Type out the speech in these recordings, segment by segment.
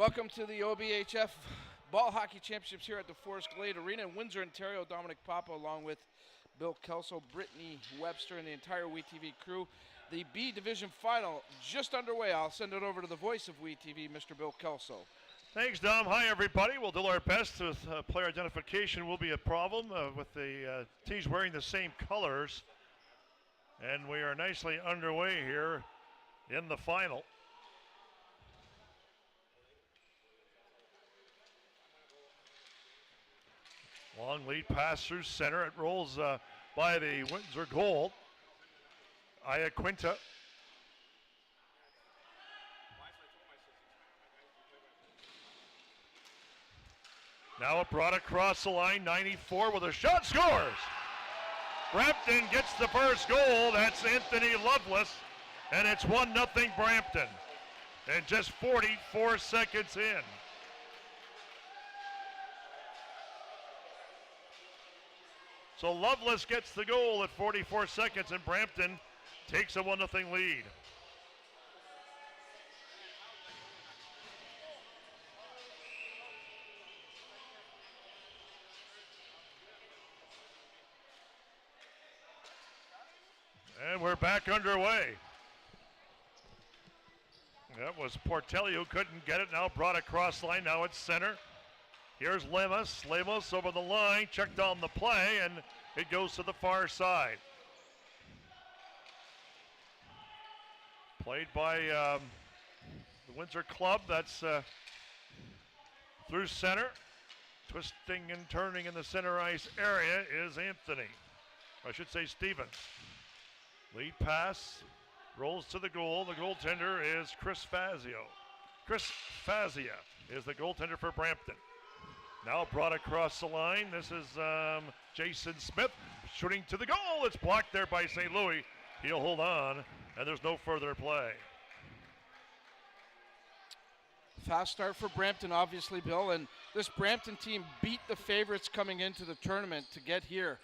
Welcome to the OBHF Ball Hockey Championships here at the Forest Glade Arena in Windsor, Ontario. Dominic Papa along with Bill Kelso, Brittany Webster, and the entire WeTV crew. The B Division Final just underway. I'll send it over to the voice of WeTV, Mr. Bill Kelso. Thanks, Dom. Hi, everybody. We'll do our best with player identification will be a problem with the teams wearing the same colors. And we are nicely underway here in the final. Long lead pass through center. It rolls by the Windsor goal. Iaquinta. Now it brought across the line. 94 with a shot, scores! Brampton gets the first goal. That's Anthony Lovelace. And it's 1-0 Brampton. And just 44 seconds in. So Lovelace gets the goal at 44 seconds, and Brampton takes a 1-0 lead. And we're back underway. That was Portelli who couldn't get it. Now brought across the line. Now it's center. Here's Lemos. Lemos over the line. Checked on the play, and it goes to the far side. Played by the Windsor club. That's through center. Twisting and turning in the center ice area is Anthony. I should say Stevens. Lead pass. Rolls to the goal. The goaltender is Chris Fazio. Chris Fazia is the goaltender for Brampton. Now brought across the line. This is Jason Smith shooting to the goal. It's blocked there by St. Louis. He'll hold on, and there's no further play. Fast start for Brampton, obviously, Bill. And this Brampton team beat the favorites coming into the tournament to get here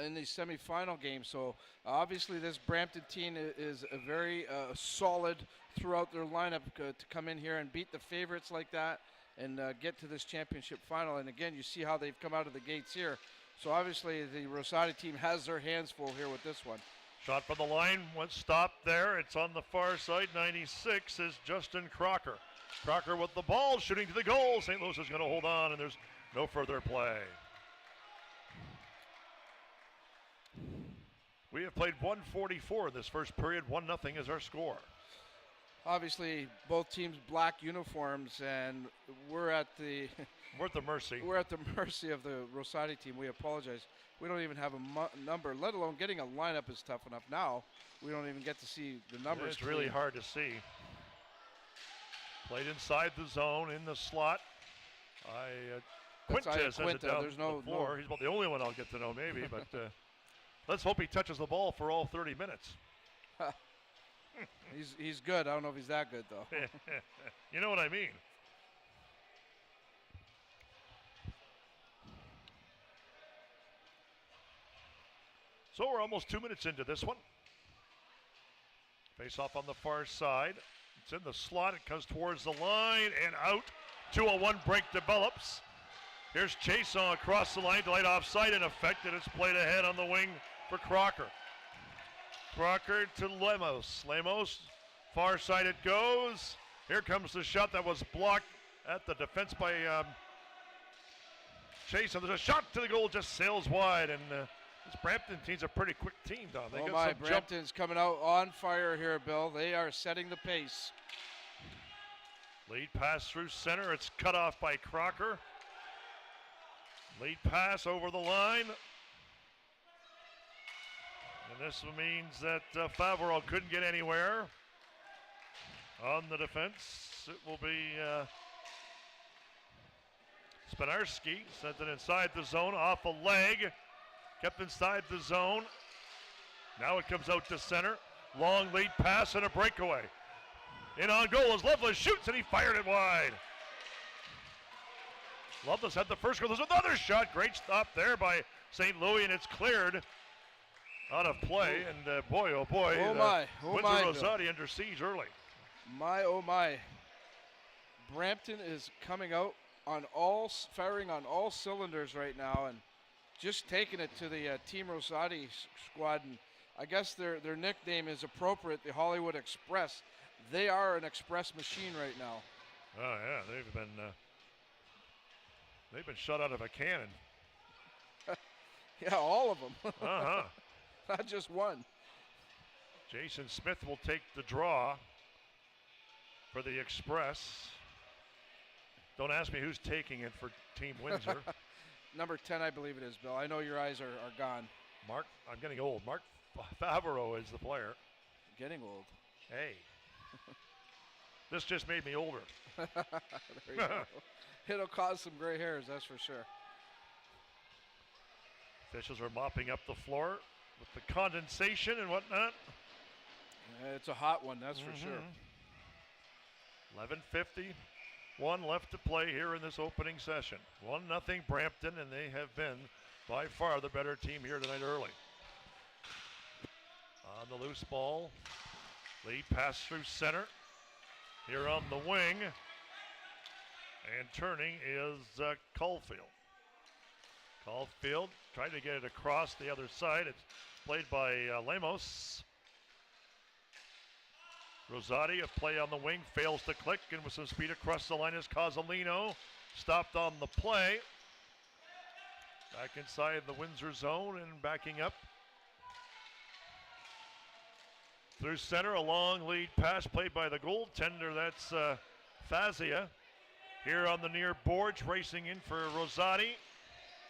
in these semifinal games. So obviously this Brampton team is a very solid throughout their lineup to come in here and beat the favorites like that and get to this championship final. And again, you see how they've come out of the gates here. So obviously the Rosati team has their hands full here with this one. Shot from the line, went stopped there. It's on the far side. 96 is Justin Crocker. Crocker with the ball, shooting to the goal. St. Louis is going to hold on, and there's no further play. We have played 144 in this first period. 1-0 is our score. Obviously, both teams black uniforms, and we're at the mercy. We're at the mercy of the Rosati team. We apologize. We don't even have a number, let alone getting a lineup is tough enough. Now we don't even get to see the numbers. It's really hard to see. Played inside the zone in the slot. Quinta has it down There's no the floor. He's about the only one I'll get to know, maybe, but let's hope he touches the ball for all 30 minutes. He's good. I don't know if he's that good, though. You know what I mean. So we're almost 2 minutes into this one. Face off on the far side. It's in the slot. It comes towards the line and out. 2-on-1 break develops. Here's Chason across the line, delayed offside in effect, and it's played ahead on the wing for Crocker. Crocker to Lemos. Lemos, far side it goes. Here comes the shot that was blocked at the defense by Chason. There's a shot to the goal, just sails wide, and this Brampton team's a pretty quick team, Don. They got some Brampton's coming out on fire here, Bill. They are setting the pace. Lead pass through center. It's cut off by Crocker. Lead pass over the line. And this means that Favreau couldn't get anywhere on the defense. It will be Spinarski. Sent it inside the zone, off a leg. Kept inside the zone. Now it comes out to center. Long lead pass and a breakaway. In on goal as Lovelace shoots, and he fired it wide. Lovelace had the first goal. There's another shot. Great stop there by St. Louis, and it's cleared out of play. And boy, oh boy. Windsor Rosati under siege early. My, oh my. Brampton is coming out firing on all cylinders right now, and just taking it to the Team Rosati squad. And I guess their nickname is appropriate, the Hollywood Express. They are an express machine right now. Oh yeah, they've been shot out of a cannon. Yeah, all of them. Uh-huh. Not just one. Jason Smith will take the draw for the Express. Don't ask me who's taking it for Team Windsor. Number 10, I believe it is, Bill. I know your eyes are gone. Mark, I'm getting old. Mark Favreau is the player. Getting old. Hey. This just made me older. There you go. It'll cause some gray hairs, that's for sure. Officials are mopping up the floor with the condensation and whatnot. It's a hot one, that's for sure. 11:51 left to play here in this opening session. 1-0 Brampton, and they have been by far the better team here tonight early. On the loose ball, lead pass through center. Here on the wing, and turning is Caulfield. Caulfield trying to get it across the other side. It's played by Lemos. Rosati, a play on the wing, fails to click, and with some speed across the line is Cozzolino. Stopped on the play. Back inside the Windsor zone and backing up. Through center, a long lead pass played by the goaltender. That's Fazia. Here on the near boards, racing in for Rosati.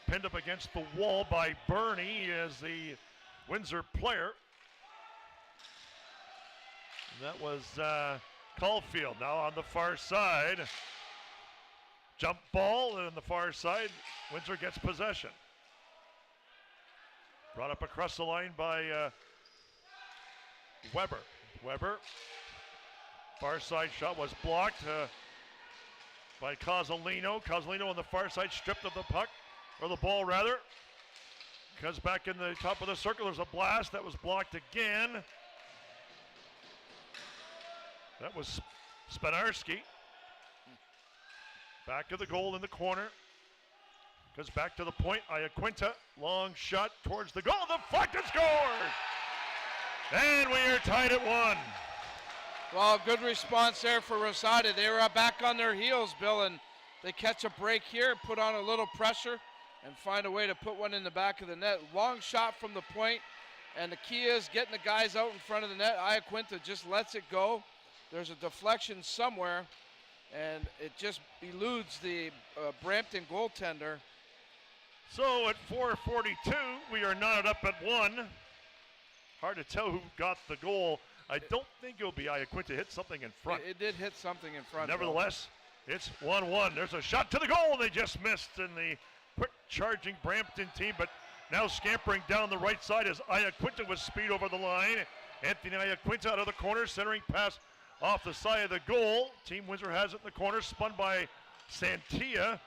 Pinned up against the wall by Bernie as the Windsor player. And that was Caulfield. Now on the far side. Jump ball on the far side. Windsor gets possession. Brought up across the line by Weber. Weber. Far side shot was blocked by Cozzolino. Cozzolino on the far side stripped of the puck, or the ball rather. Comes back in the top of the circle. There's a blast that was blocked again. That was Spanarski. Back of the goal in the corner. Goes back to the point. Iaquinta, long shot towards the goal. Deflected, scored! And we are tied at 1. Well, good response there for Rosati. They were back on their heels, Bill, and they catch a break here, put on a little pressure, and find a way to put one in the back of the net. Long shot from the point, and the key is getting the guys out in front of the net. Iaquinta just lets it go. There's a deflection somewhere, and it just eludes the Brampton goaltender. So at 4:42, we are knotted up at 1. Hard to tell who got the goal. I don't think it'll be Iaquinta. Hit something in front. It did hit something in front. Nevertheless, it's 1-1. There's a shot to the goal. They just missed in the quick charging Brampton team, but now scampering down the right side is Iaquinta with speed over the line. Anthony Iaquinta out of the corner, centering pass off the side of the goal. Team Windsor has it in the corner, spun by Santia,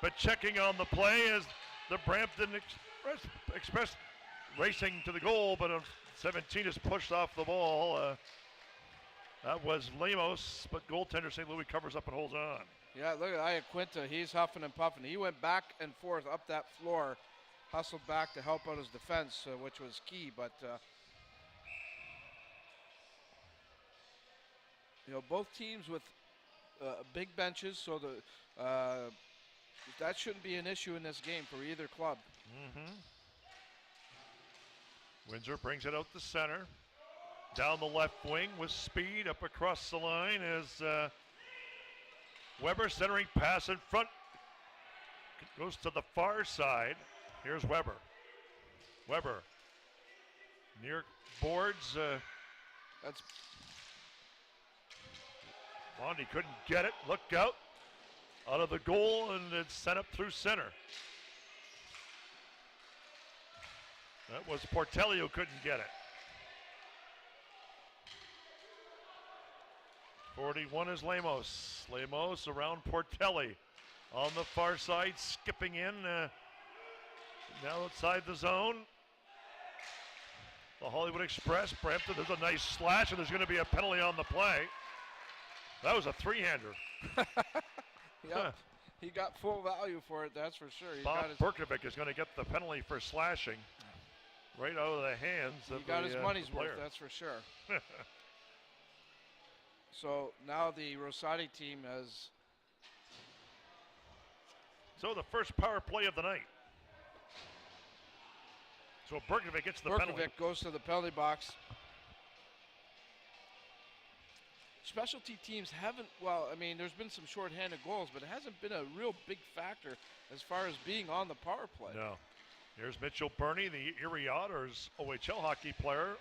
but checking on the play is the Brampton Express racing to the goal, but 17 is pushed off the ball. That was Lemos, but goaltender St. Louis covers up and holds on. Yeah, look at Iaquinta. He's huffing and puffing. He went back and forth up that floor, hustled back to help out his defense, which was key. But, both teams with big benches, so that shouldn't be an issue in this game for either club. Mm-hmm. Windsor brings it out the center. Down the left wing with speed up across the line is Weber, centering pass in front. Goes to the far side. Here's Weber. Weber near boards. That's Bondi couldn't get it. Look out. Out of the goal, and it's sent up through center. That was Portelli who couldn't get it. 41 is Lemos. Lemos around Portelli. On the far side, skipping in. Now outside the zone. The Hollywood Express, Brampton, there's a nice slash, and there's going to be a penalty on the play. That was a three-hander. Yep. He got full value for it, that's for sure. Bob Berkovic is going to get the penalty for slashing right out of the hands of He got his money's worth, player. that's for sure. So now the Rosati team has... So the first power play of the night. So Berkovic gets the penalty. Berkovic goes to the penalty box. Specialty teams haven't, well, I mean, there's been some shorthanded goals, but it hasn't been a real big factor as far as being on the power play. No. Here's Mitchell Burney, the Erie Otters OHL hockey player,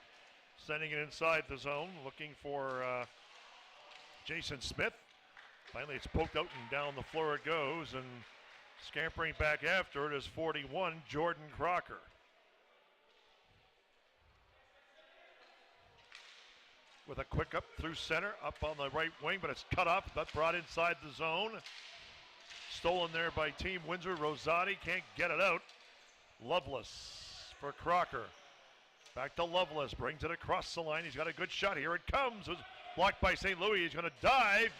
sending it inside the zone, looking for Jason Smith. Finally, it's poked out and down the floor it goes, and scampering back after it is 41, Jordan Crocker. With a quick up through center, up on the right wing, but it's cut off, but brought inside the zone. Stolen there by Team Windsor. Rosati can't get it out. Lovelace for Crocker. Back to Lovelace, brings it across the line. He's got a good shot. Here it comes. It was blocked by St. Louis. He's going to dive.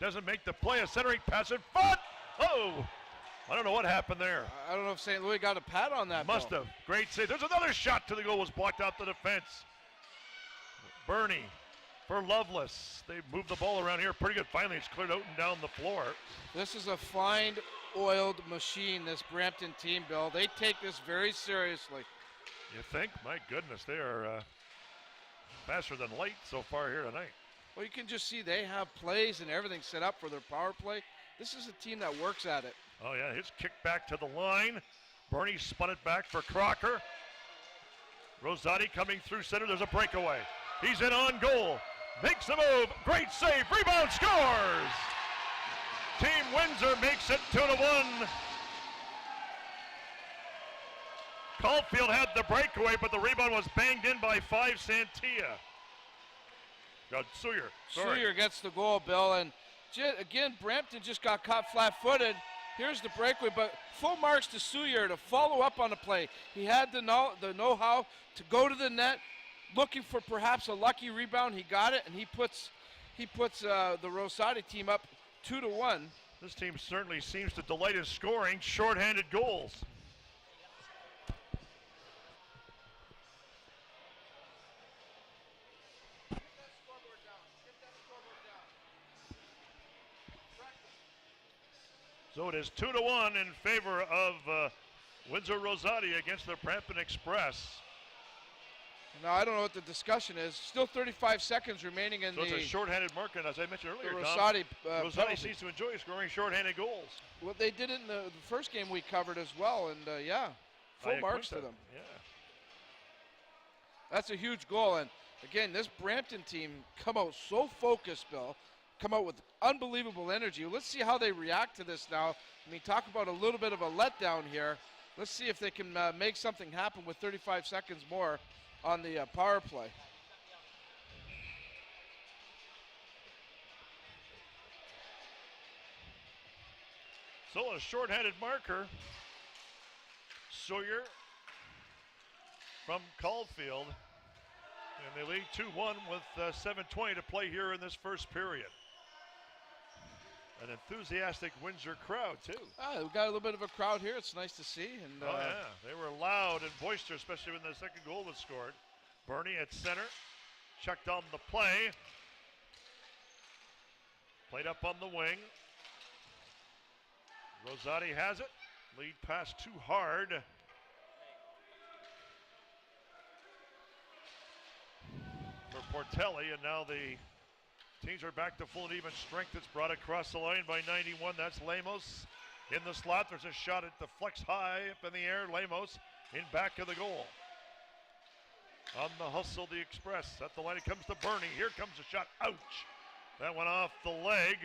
Doesn't make the play. A centering pass in front. Oh, I don't know what happened there. I don't know if St. Louis got a pat on that. Must have. Great save. There's another shot to the goal. Was blocked out the defense. Burney for Lovelace. They moved the ball around here pretty good. Finally, it's cleared out and down the floor. This is a fine oiled machine, this Brampton team, Bill. They take this very seriously. You think? My goodness, they are faster than light so far here tonight. Well, you can just see they have plays and everything set up for their power play. This is a team that works at it. Oh, yeah, his kick back to the line. Burney spun it back for Crocker. Rosati coming through center. There's a breakaway. He's in on goal. Makes the move. Great save. Rebound, scores. Team Windsor makes it 2-1. Caulfield had the breakaway, but the rebound was banged in by 5 Santia. Got Sawyer. Sawyer gets the goal, Bill. And again, Brampton just got caught flat-footed. Here's the breakaway, but full marks to Sawyer to follow up on the play. He had the know-how to go to the net, looking for perhaps a lucky rebound. He got it, and he puts the Rosati team up 2-1. This team certainly seems to delight in scoring shorthanded goals. So it is 2-1 in favor of Windsor Rosati against the Brampton Express. Now, I don't know what the discussion is. Still 35 seconds remaining in so it's a shorthanded mark, and as I mentioned earlier, Rosati, Rosati seems to enjoy scoring shorthanded goals. Well, they did it in the first game we covered as well, and yeah, full marks to them. Yeah. That's a huge goal, and again, this Brampton team come out so focused, Bill, come out with unbelievable energy. Let's see how they react to this now. I mean, talk about a little bit of a letdown here. Let's see if they can make something happen with 35 seconds more on the power play. So a shorthanded marker. Sawyer from Caulfield. And they lead 2-1 with 7:20 to play here in this first period. An enthusiastic Windsor crowd, too. We've got a little bit of a crowd here. It's nice to see. And oh, yeah. They were loud and boisterous, especially when the second goal was scored. Burney at center. Checked on the play. Played up on the wing. Rosati has it. Lead pass too hard. For Portelli, and now the teams are back to full and even strength. It's brought across the line by 91. That's Lemos in the slot. There's a shot at the flex high up in the air. Lemos in back of the goal. On the hustle, the Express. At the line, it comes to Burney. Here comes a shot. Ouch. That went off the leg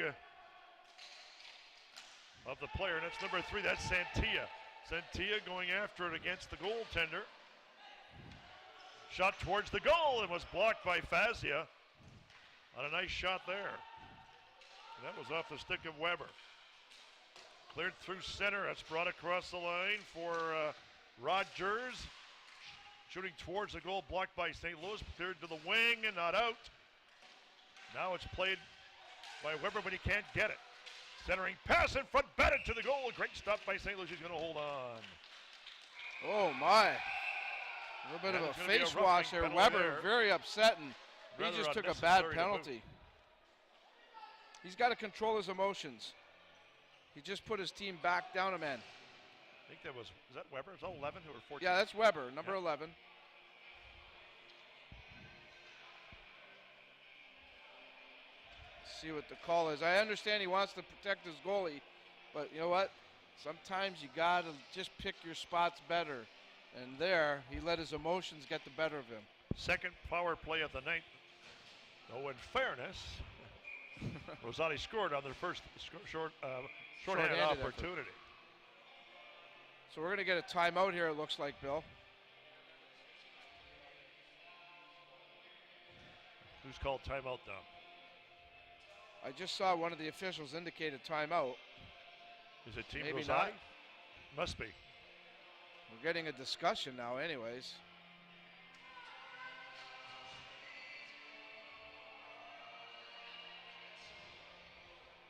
of the player. And that's number 3. That's Santia. Santia going after it against the goaltender. Shot towards the goal and was blocked by Fazia. On a nice shot there. And that was off the stick of Weber. Cleared through center. That's brought across the line for Rogers. Shooting towards the goal, blocked by St. Louis. Cleared to the wing and not out. Now it's played by Weber, but he can't get it. Centering pass in front, batted to the goal. Great stop by St. Louis. He's going to hold on. Oh, my. A little bit of a face wash there. Weber very upset, and he just took a bad penalty. He's got to control his emotions. He just put his team back down a man. I think that was that Weber? Is that 11 or 14? Yeah, that's Weber, number 11. See what the call is. I understand he wants to protect his goalie, but you know what? Sometimes you got to just pick your spots better. And there, he let his emotions get the better of him. Second power play of the night. Though in fairness, Rosati scored on their first shorthanded opportunity. Effort. So we're going to get a timeout here, it looks like, Bill. Who's called timeout now? I just saw one of the officials indicate a timeout. Is it Team Maybe Rosati? not. Must be. We're getting a discussion now anyways.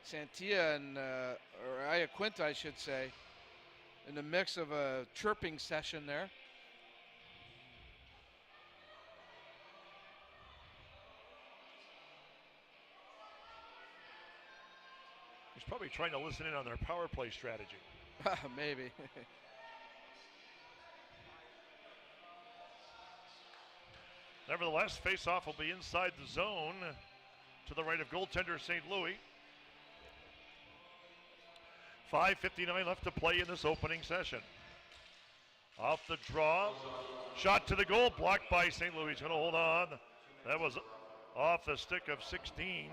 Santia and, or Iaquinta, I should say, in the mix of a chirping session there. He's probably trying to listen in on their power play strategy. Maybe. Nevertheless, face-off will be inside the zone to the right of goaltender St. Louis. 5:59 left to play in this opening session. Off the draw, shot to the goal, blocked by St. Louis. He's going to hold on. That was off the stick of 16.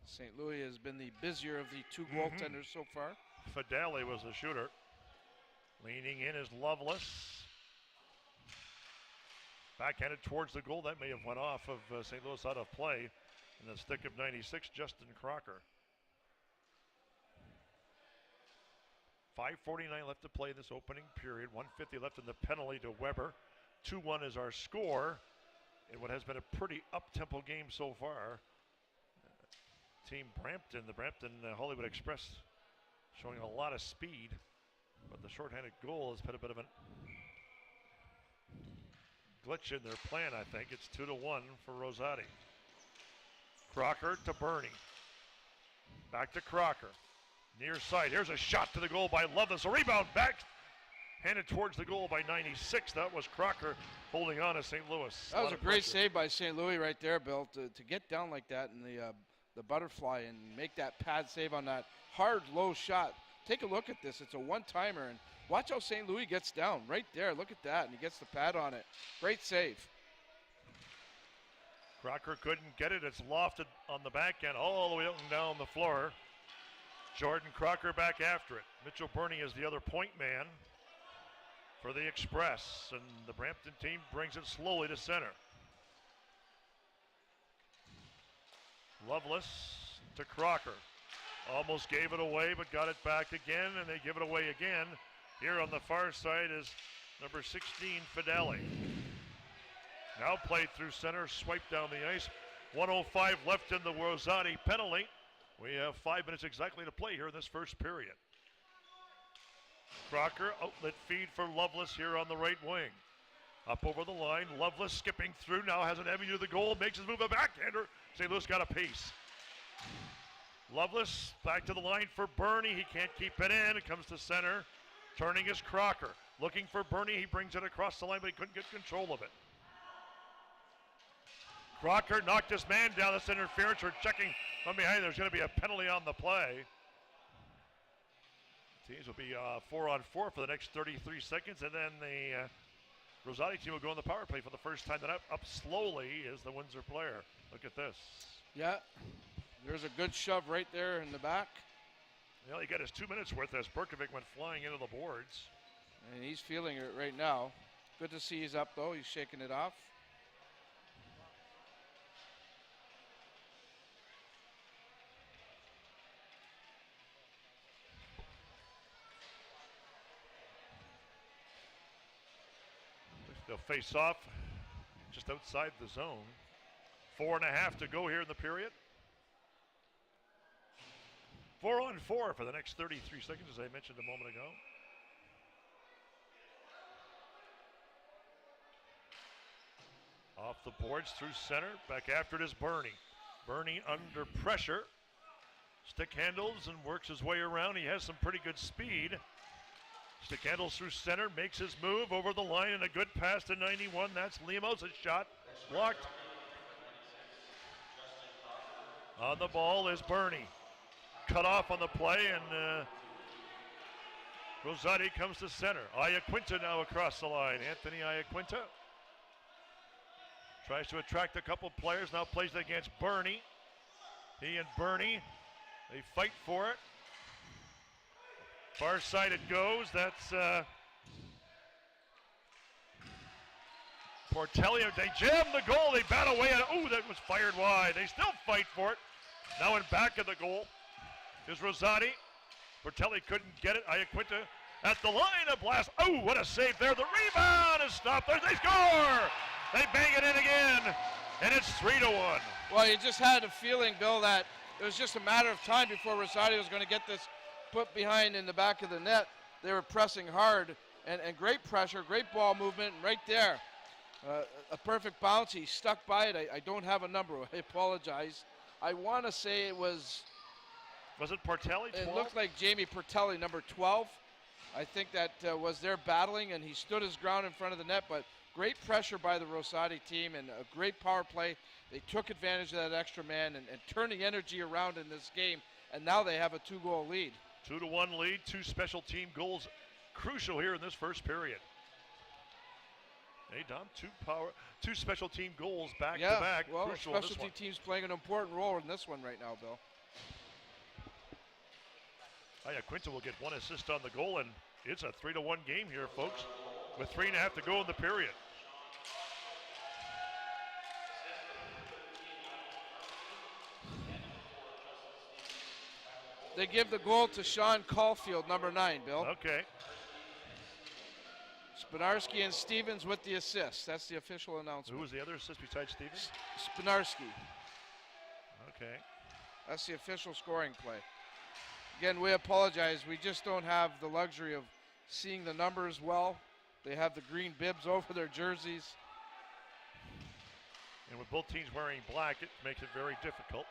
St. Louis has been the busier of the two goaltenders so far. Fideli was the shooter. Leaning in is Lovelace. Backhanded towards the goal. That may have went off of St. Louis out of play. And the stick of 96, Justin Crocker. 5:49 left to play in this opening period. 1:50 left in the penalty to Weber. 2-1 is our score in what has been a pretty up-tempo game so far. Team Brampton, the Brampton Hollywood Express, showing a lot of speed, but the shorthanded goal has put a bit of a glitch in their plan, I think. It's 2-1 for Rosati. Crocker to Bernie. Back to Crocker. Near side. Here's a shot to the goal by Lovelace. A rebound back. Handed towards the goal by 96. That was Crocker holding on to St. Louis. That was a great save by St. Louis right there, Bill, to get down like that in the butterfly and make that pad save on that hard, low shot. Take a look at this. It's a one-timer, and watch how St. Louis gets down right there. Look at that, and he gets the pad on it. Great save. Crocker couldn't get it. It's lofted on the back end all the way up and down the floor. Jordan Crocker back after it. Mitchell Burney is the other point man for the Express, and the Brampton team brings it slowly to center. Lovelace to Crocker. Almost gave it away, but got it back again, and they give it away again. Here on the far side is number 16, Fideli. Now played through center, swiped down the ice. 1:05 left in the Rosati penalty. We have 5 minutes exactly to play here in this first period. Crocker, outlet feed for Lovelace here on the right wing. Up over the line, Lovelace skipping through, now has an avenue to the goal, makes his move, a backhander. St. Louis got a piece. Lovelace back to the line for Burney, he can't keep it in, it comes to center. Turning is Crocker, looking for Burney, he brings it across the line, but he couldn't get control of it. Crocker knocked his man down, this interference, we're checking from behind, there's going to be a penalty on the play. Teams will be 4-on-4 for the next 33 seconds, and then the Rosati team will go on the power play for the first time. Then up slowly is the Windsor player. Look at this. Yeah, there's a good shove right there in the back. Well, he got his 2 minutes worth as Berkovic went flying into the boards. And he's feeling it right now. Good to see he's up, though. He's shaking it off. They'll face off just outside the zone. 4.5 to go here in the period. 4-on-4 for the next 33 seconds, as I mentioned a moment ago. Off the boards through center. Back after it is Bernie. Bernie under pressure. Stick handles and works his way around. He has some pretty good speed. Stick handles through center, makes his move over the line, and a good pass to 91. That's Lemos. A shot blocked. On the ball is Bernie. Cut off on the play, and Rosati comes to center. Iaquinta now across the line. Anthony Iaquinta tries to attract a couple players, now plays it against Bernie. He and Bernie, they fight for it. Far side it goes. That's Portelli. They jam the goal. They bat away. Oh, that was fired wide. They still fight for it. Now in back of the goal is Rosati. Portelli couldn't get it. Iaquinta at the line. A blast. Oh, what a save there. The rebound is stopped there. They score. They bang it in again, and it's 3-1. Well, you just had a feeling, Bill, that it was just a matter of time before Rosati was going to get this put behind in the back of the net. They were pressing hard, and great pressure, great ball movement, and right there, a perfect bounce. He stuck by it. I don't have a number. I apologize. I want to say it was... Was it Portelli? 12? It looked like Jamie Portelli, number 12. I think that was there battling, and he stood his ground in front of the net, but great pressure by the Rosati team and a great power play. They took advantage of that extra man and turned the energy around in this game, and now they have a 2-goal lead. 2-1 lead, 2 special team goals crucial here in this first period. Hey, Dom, 2 special team goals back to back. Well, crucial specialty teams playing an important role in this one right now, Bill. Iaquinta will get 1 assist on the goal, and it's a 3-1 game here, folks, with 3.5 to go in the period. They give the goal to Sean Caulfield, number 9, Bill. Okay. Spinarski and Stevens with the assist. That's the official announcement. Who was the other assist besides Stevens? Spinarski. Okay. That's the official scoring play. Again, we apologize. We just don't have the luxury of seeing the numbers well. They have the green bibs over their jerseys. And with both teams wearing black, it makes it very difficult.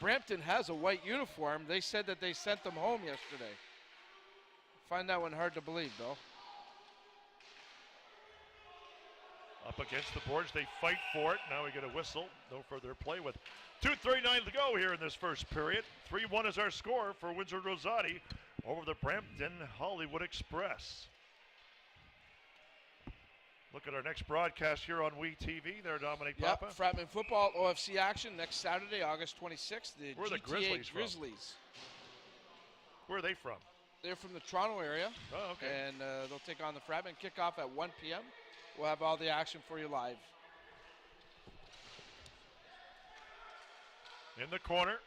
Brampton has a white uniform. They said that they sent them home yesterday. Find that one hard to believe, Bill. Up against the boards, they fight for it. Now we get a whistle. No further play with 2:39 to go here in this first period. 3-1 is our score for Windsor Rosati over the Brampton Hollywood Express. Look at our next broadcast here on WeTV. There, Dominic Papa. Fratman football OFC action next Saturday, August 26th. Where are the GTA Grizzlies Where are they from? They're from the Toronto area. Oh, okay. And they'll take on the Fratman. Kickoff at 1 p.m. We'll have all the action for you live. In the corner.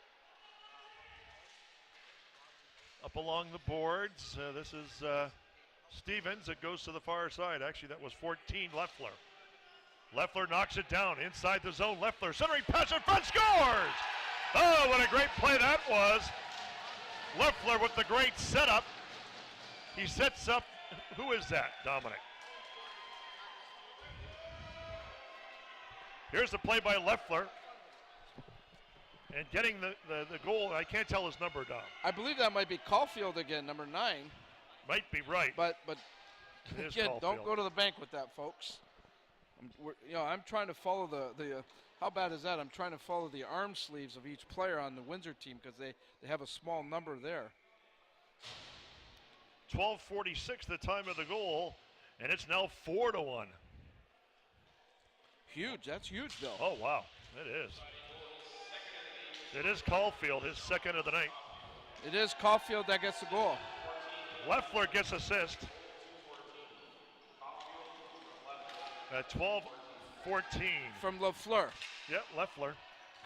Up along the boards. This is Stevens. It goes to the far side. Actually, that was 14, Leffler. Leffler knocks it down inside the zone. Leffler centering pass in front, scores! Oh, what a great play that was. Leffler with the great setup. He sets up, who is that, Dominic? Here's the play by Leffler. And getting the goal, I can't tell his number, Dom. I believe that might be Caulfield again, number 9. Might be right. But again, don't go to the bank with that, folks. I'm trying to follow the how bad is that? I'm trying to follow the arm sleeves of each player on the Windsor team because they have a small number there. 12:46 the time of the goal, and it's now 4-1. Huge. That's huge, Bill. Oh, wow. It is. It is Caulfield, his second of the night. It is Caulfield that gets the goal. Leffler gets assist. At 12-14. From Lafleur. Yep, Leffler.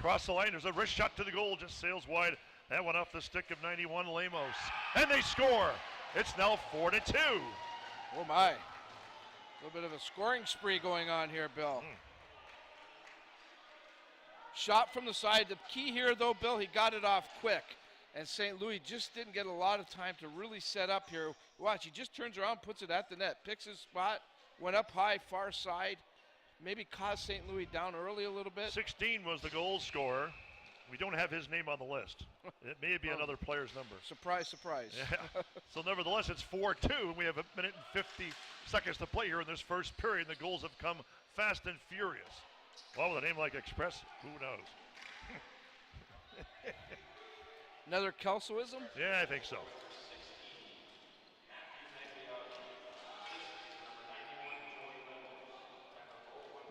Cross the line. There's a wrist shot to the goal. Just sails wide. That went off the stick of 91, Lemos. And they score. It's now 4-2. Oh, my. A little bit of a scoring spree going on here, Bill. Shot from the side. The key here, though, Bill, he got it off quick. And St. Louis just didn't get a lot of time to really set up here. Watch, he just turns around, puts it at the net, picks his spot, went up high, far side. Maybe caused St. Louis down early a little bit. 16 was the goal scorer. We don't have his name on the list. It may be another player's number. Surprise, surprise. Yeah. So nevertheless, it's 4-2, and we have a minute and 50 seconds to play here in this first period. The goals have come fast and furious. Well, with a name like Express, who knows? Another Kelsoism? Yeah, I think so.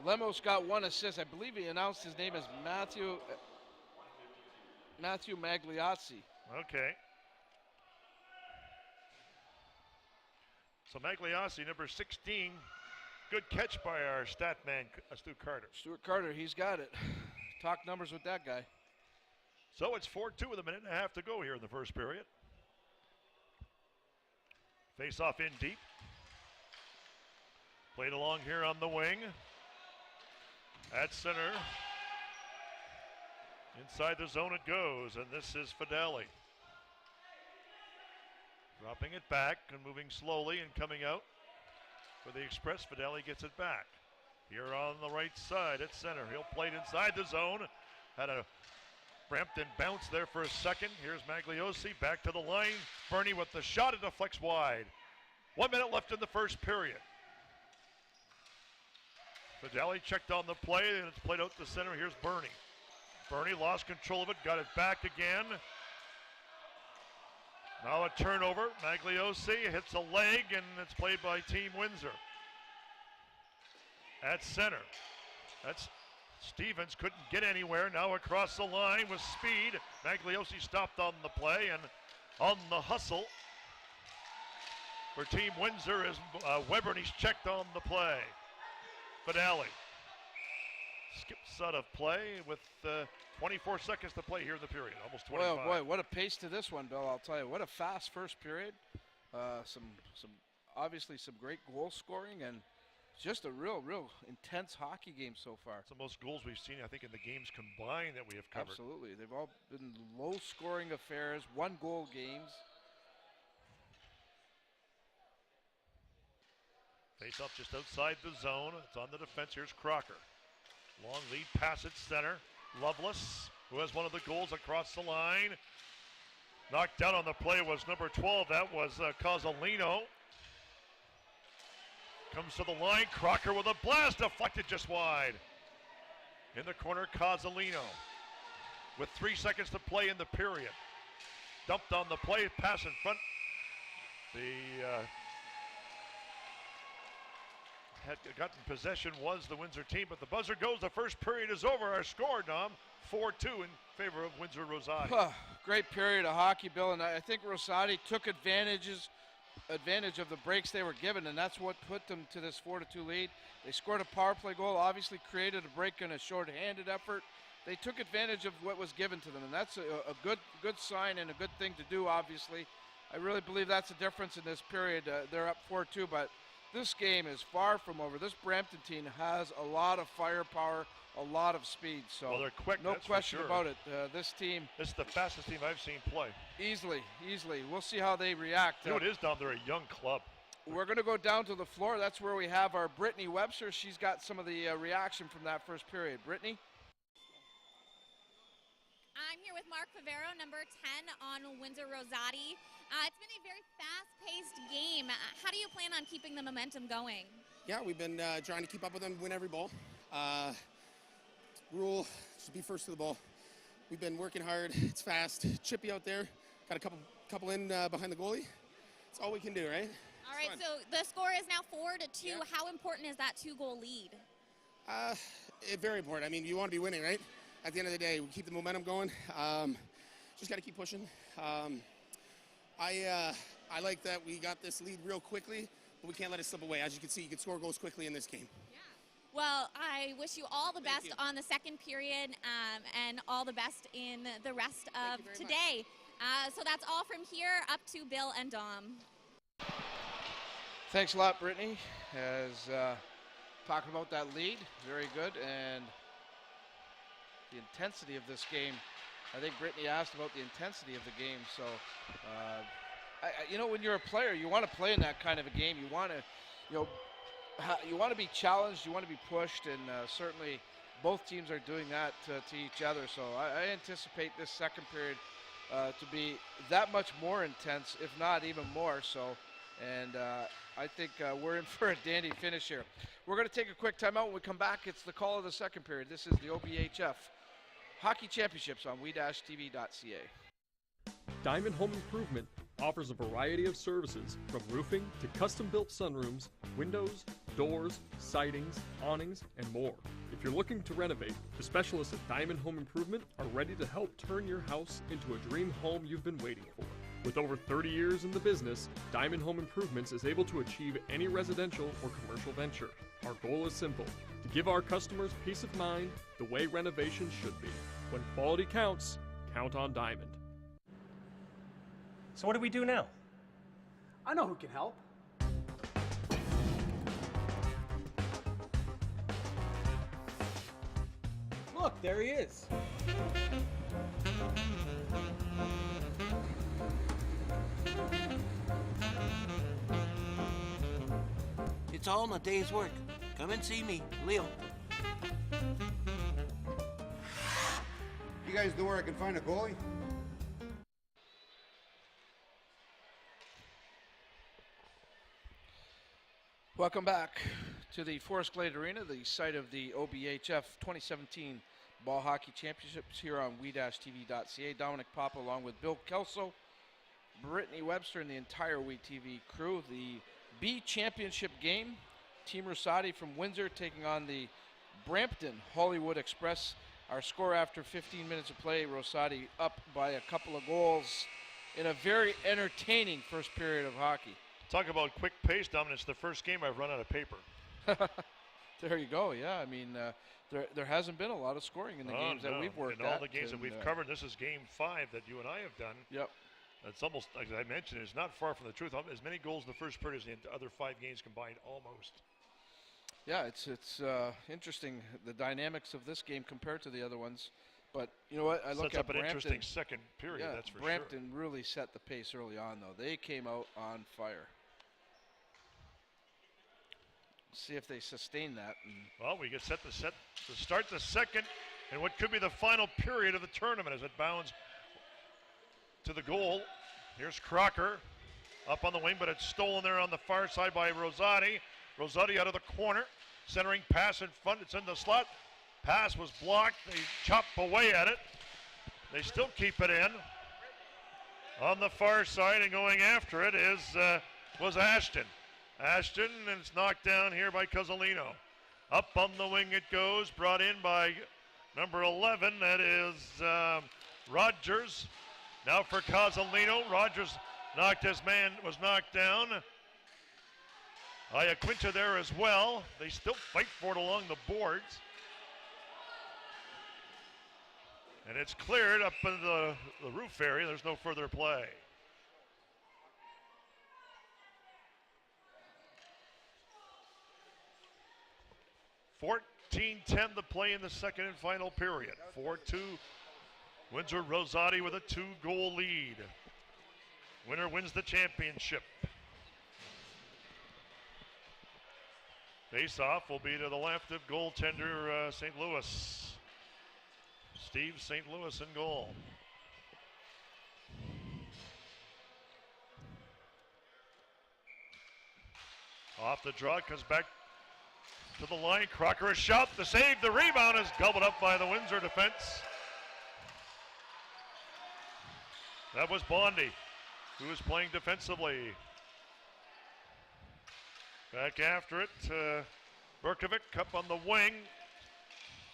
Lemos got 1 assist. I believe he announced his name as Matthew Magliozzi. Okay. So Magliozzi, number 16. Good catch by our stat man, Stuart Carter. Stuart Carter, he's got it. Talk numbers with that guy. So it's 4-2 with a minute and a half to go here in the first period. Face off in deep. Played along here on the wing. At center. Inside the zone it goes, and this is Fideli. Dropping it back and moving slowly and coming out for the Express. Fideli gets it back. Here on the right side at center. He'll play it inside the zone. Had a Brampton bounce there for a second. Here's Magliozzi back to the line. Bernie with the shot. It deflects wide. 1 minute left in the first period. Fideli checked on the play, and it's played out to center. Here's Bernie. Bernie lost control of it, got it back again. Now a turnover. Magliozzi hits a leg, and it's played by Team Windsor. At center. That's Stevens, couldn't get anywhere. Now across the line with speed. Magliozzi stopped on the play, and on the hustle for Team Windsor is Weber, and he's checked on the play. Fideli skips out of play with 24 seconds to play here in the period, almost 25. Well, boy, what a pace to this one, Bill, I'll tell you. What a fast first period. Obviously some great goal scoring, and just a real intense hockey game so far. It's the most goals we've seen, I think, in the games combined that we have covered. Absolutely. They've all been low-scoring affairs, one-goal games. Face off just outside the zone. It's on the defense. Here's Crocker. Long lead pass at center. Lovelace, who has one of the goals across the line. Knocked down on the play was number 12. That was Cozzolino. Comes to the line. Crocker with a blast. Deflected just wide. In the corner, Cozzolino. With 3 seconds to play in the period. Dumped on the play. Pass in front. Had gotten possession was the Windsor team, but the buzzer goes. The first period is over. Our score, Dom, 4-2 in favor of Windsor Rosati. Great period of hockey, Bill, and I think Rosati took advantage of the breaks they were given, and that's what put them to this 4-2 lead. They scored a power play goal, obviously created a break in a short-handed effort. They took advantage of what was given to them, and that's a good sign and a good thing to do, obviously. I really believe that's the difference in this period. They're up 4-2, but this game is far from over. This Brampton team has a lot of firepower, a lot of speed. So well, they're quick, no that's question for sure. about it. This team. This is the fastest team I've seen play. Easily. We'll see how they react. You know, it is, Dom, they're a young club. We're going to go down to the floor. That's where we have our Brittany Webster. She's got some of the reaction from that first period. Brittany? I'm here with Mark Favero, number 10 on Windsor Rosati. It's been a very fast-paced game. How do you plan on keeping the momentum going? Yeah, we've been trying to keep up with them, win every ball. Rule, just be first to the ball. We've been working hard. It's fast. Chippy out there. Got a couple in behind the goalie. That's all we can do, right? All right, so the score is now 4-2. Yeah. How important is that 2-goal lead? Very important. I mean, you want to be winning, right? At the end of the day, we keep the momentum going. Just got to keep pushing. I like that we got this lead real quickly, but we can't let it slip away. As you can see, you can score goals quickly in this game. Yeah. Well, I wish you all the best on the second period and all the best in the rest of today. So that's all from here. Up to Bill and Dom. Thanks a lot, Brittany. As talking about that lead, very good. And the intensity of this game. I think Brittany asked about the intensity of the game. So, you know, when you're a player, you want to play in that kind of a game. You want to, you want to be challenged. You want to be pushed, and certainly both teams are doing that to each other. So I anticipate this second period to be that much more intense, if not even more so. And I think we're in for a dandy finish here. We're going to take a quick timeout. When we come back, it's the call of the second period. This is the OBHF Hockey Championships on we-tv.ca. Diamond Home Improvement offers a variety of services from roofing to custom-built sunrooms, windows, doors, sidings, awnings, and more. If you're looking to renovate, the specialists at Diamond Home Improvement are ready to help turn your house into a dream home you've been waiting for. With over 30 years in the business, Diamond Home Improvements is able to achieve any residential or commercial venture. Our goal is simple: to give our customers peace of mind the way renovations should be. When quality counts, count on Diamond. So what do we do now? I know who can help. Look, there he is. It's all in a day's work. Come and see me, Leo. You guys know where I can find a goalie? Welcome back to the Forest Glade Arena, the site of the OBHF 2017 Ball Hockey Championships here on we-tv.ca. Dominic Papa along with Bill Kelso, Brittany Webster, and the entire WeTV crew. The B Championship game, Team Rosati from Windsor taking on the Brampton Hollywood Express. Our score after 15 minutes of play, Rosati up by a couple of goals in a very entertaining first period of hockey. Talk about quick pace, Dominic. It's the first game I've run out of paper. There you go. Yeah, I mean, there hasn't been a lot of scoring in the games that we've worked in all at, the games that we've covered. This is game 5 that you and I have done. Yep. It's almost, like I mentioned, it's not far from the truth. As many goals in the first period as the other 5 games combined, almost. Yeah, it's interesting, the dynamics of this game compared to the other ones. But you know what? I look Sets at up an Brampton. interesting second period, Yeah, that's for Brampton really set the pace early on, though. They came out on fire. See if they sustain that. Well, we get set to start the second and what could be the final period of the tournament as it bounds to the goal. Here's Crocker up on the wing, but it's stolen there on the far side by Rosati. Rosati out of the corner, centering pass in front. It's in the slot. Pass was blocked. They chop away at it. They still keep it in. On the far side and going after it was Ashton. Ashton, and it's knocked down here by Cozzolino. Up on the wing it goes, brought in by number 11, that is Rogers. Now for Cozzolino. Rogers was knocked down. Iaquinta there as well. They still fight for it along the boards. And it's cleared up in the roof area. There's no further play. .14-10 the play in the second and final period. 4-2, Windsor Rosati with a 2-goal lead. Winner wins the championship. Face-off will be to the left of goaltender St. Louis. Steve St. Louis in goal. Off the draw, comes back to the line. Crocker a shot, the save, the rebound is gobbled up by the Windsor defense. That was Bondi, who was playing defensively. Back after it, Berkovic up on the wing.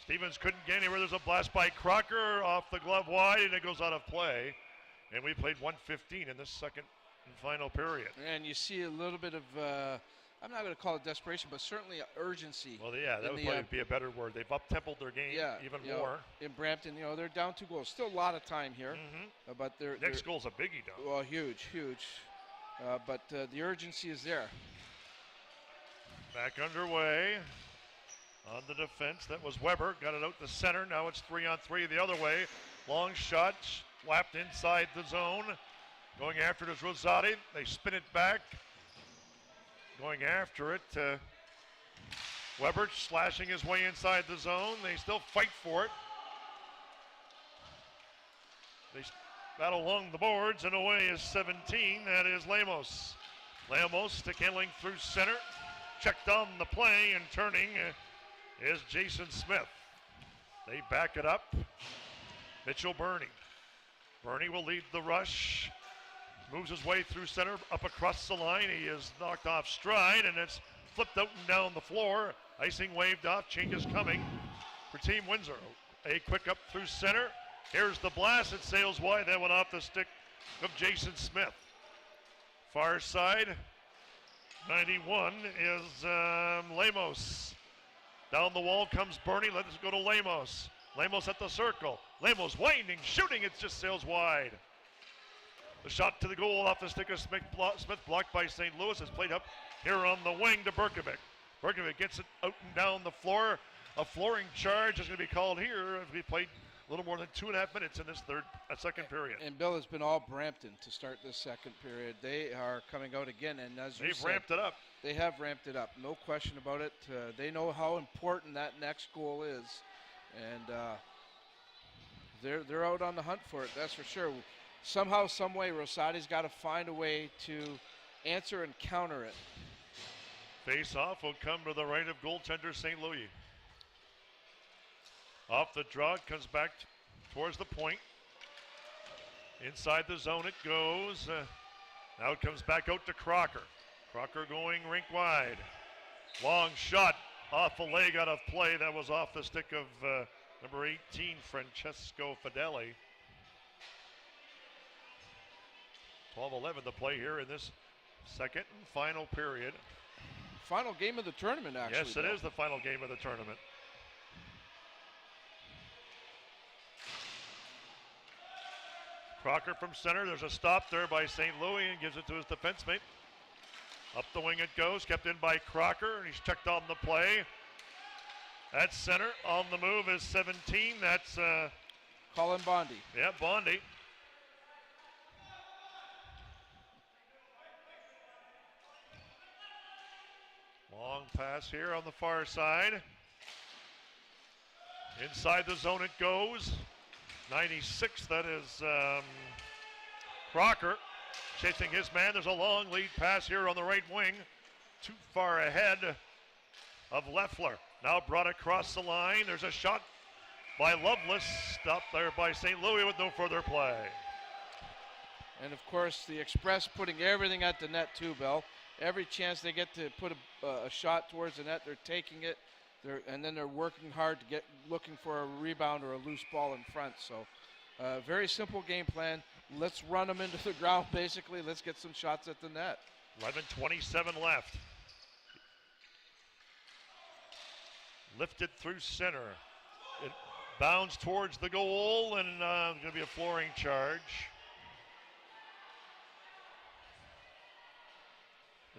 Stevens couldn't get anywhere. There's a blast by Crocker off the glove wide, and it goes out of play. And we played 1:15 in this second and final period. And you see a little bit of, I'm not going to call it desperation, but certainly urgency. Well, yeah, that would probably be a better word. They've up-tempoed their game even more. In Brampton, they're down 2 goals. Still a lot of time here. But next goal's a biggie, though. Well, huge. But the urgency is there. Back underway. On the defense, that was Weber. Got it out to center. Now it's 3-on-3 the other way. Long shot, slapped inside the zone. Going after it is Rosati. They spin it back. Going after it. Weber slashing his way inside the zone. They still fight for it. They battle along the boards, and away is 17. That is Lemos. Lemos stick handling through center. Checked on the play and turning is Jason Smith. They back it up. Mitchell Burney. Burney will lead the rush. Moves his way through center, up across the line. He is knocked off stride, and it's flipped out and down the floor. Icing waved off. Changes coming for Team Windsor. A quick up through center. Here's the blast. It sails wide. That went off the stick of Jason Smith. Far side. 91 is Lemos. Down the wall comes Burney. Let us go to Lemos. Lemos at the circle. Lemos winding, shooting. It just sails wide. The shot to the goal off the stick of Smith blocked by St. Louis. Is played up here on the wing to Berkovic. Berkovic gets it out and down the floor. A flooring charge is going to be called here. We played a little more than 2.5 minutes in this second period. And Bill, it's been all Brampton to start this second period. They are coming out again, and as you They've said, ramped it up. They have ramped it up, no question about it. They know how important that next goal is, and they're out on the hunt for it. That's for sure. Somehow, some way, Rosati's got to find a way to answer and counter it. Face-off will come to the right of goaltender St. Louis. Off the draw, it comes back towards the point. Inside the zone it goes. Now it comes back out to Crocker. Crocker going rink wide. Long shot off a leg out of play. That was off the stick of number 18, Francesco Fideli. 12-11 to play here in this second and final period. Final game of the tournament, actually. Yes, it is the final game of the tournament. Crocker from center. There's a stop there by St. Louis and gives it to his defenseman. Up the wing it goes. Kept in by Crocker, and he's checked on the play. At center. On the move is 17. That's Colin Bondi. Yeah, Bondi. Long pass here on the far side. Inside the zone it goes. 96, that is Crocker chasing his man. There's a long lead pass here on the right wing. Too far ahead of Leffler. Now brought across the line. There's a shot by Lovelace. Stopped there by St. Louis with no further play. And of course, the Express putting everything at the net too, Bill. Every chance they get to put a shot towards the net, they're taking it. And then they're working hard to looking for a rebound or a loose ball in front. So very simple game plan. Let's run them into the ground, basically. Let's get some shots at the net. 11:27 left. Lifted through center. It bounds towards the goal, and going to be a flooring charge.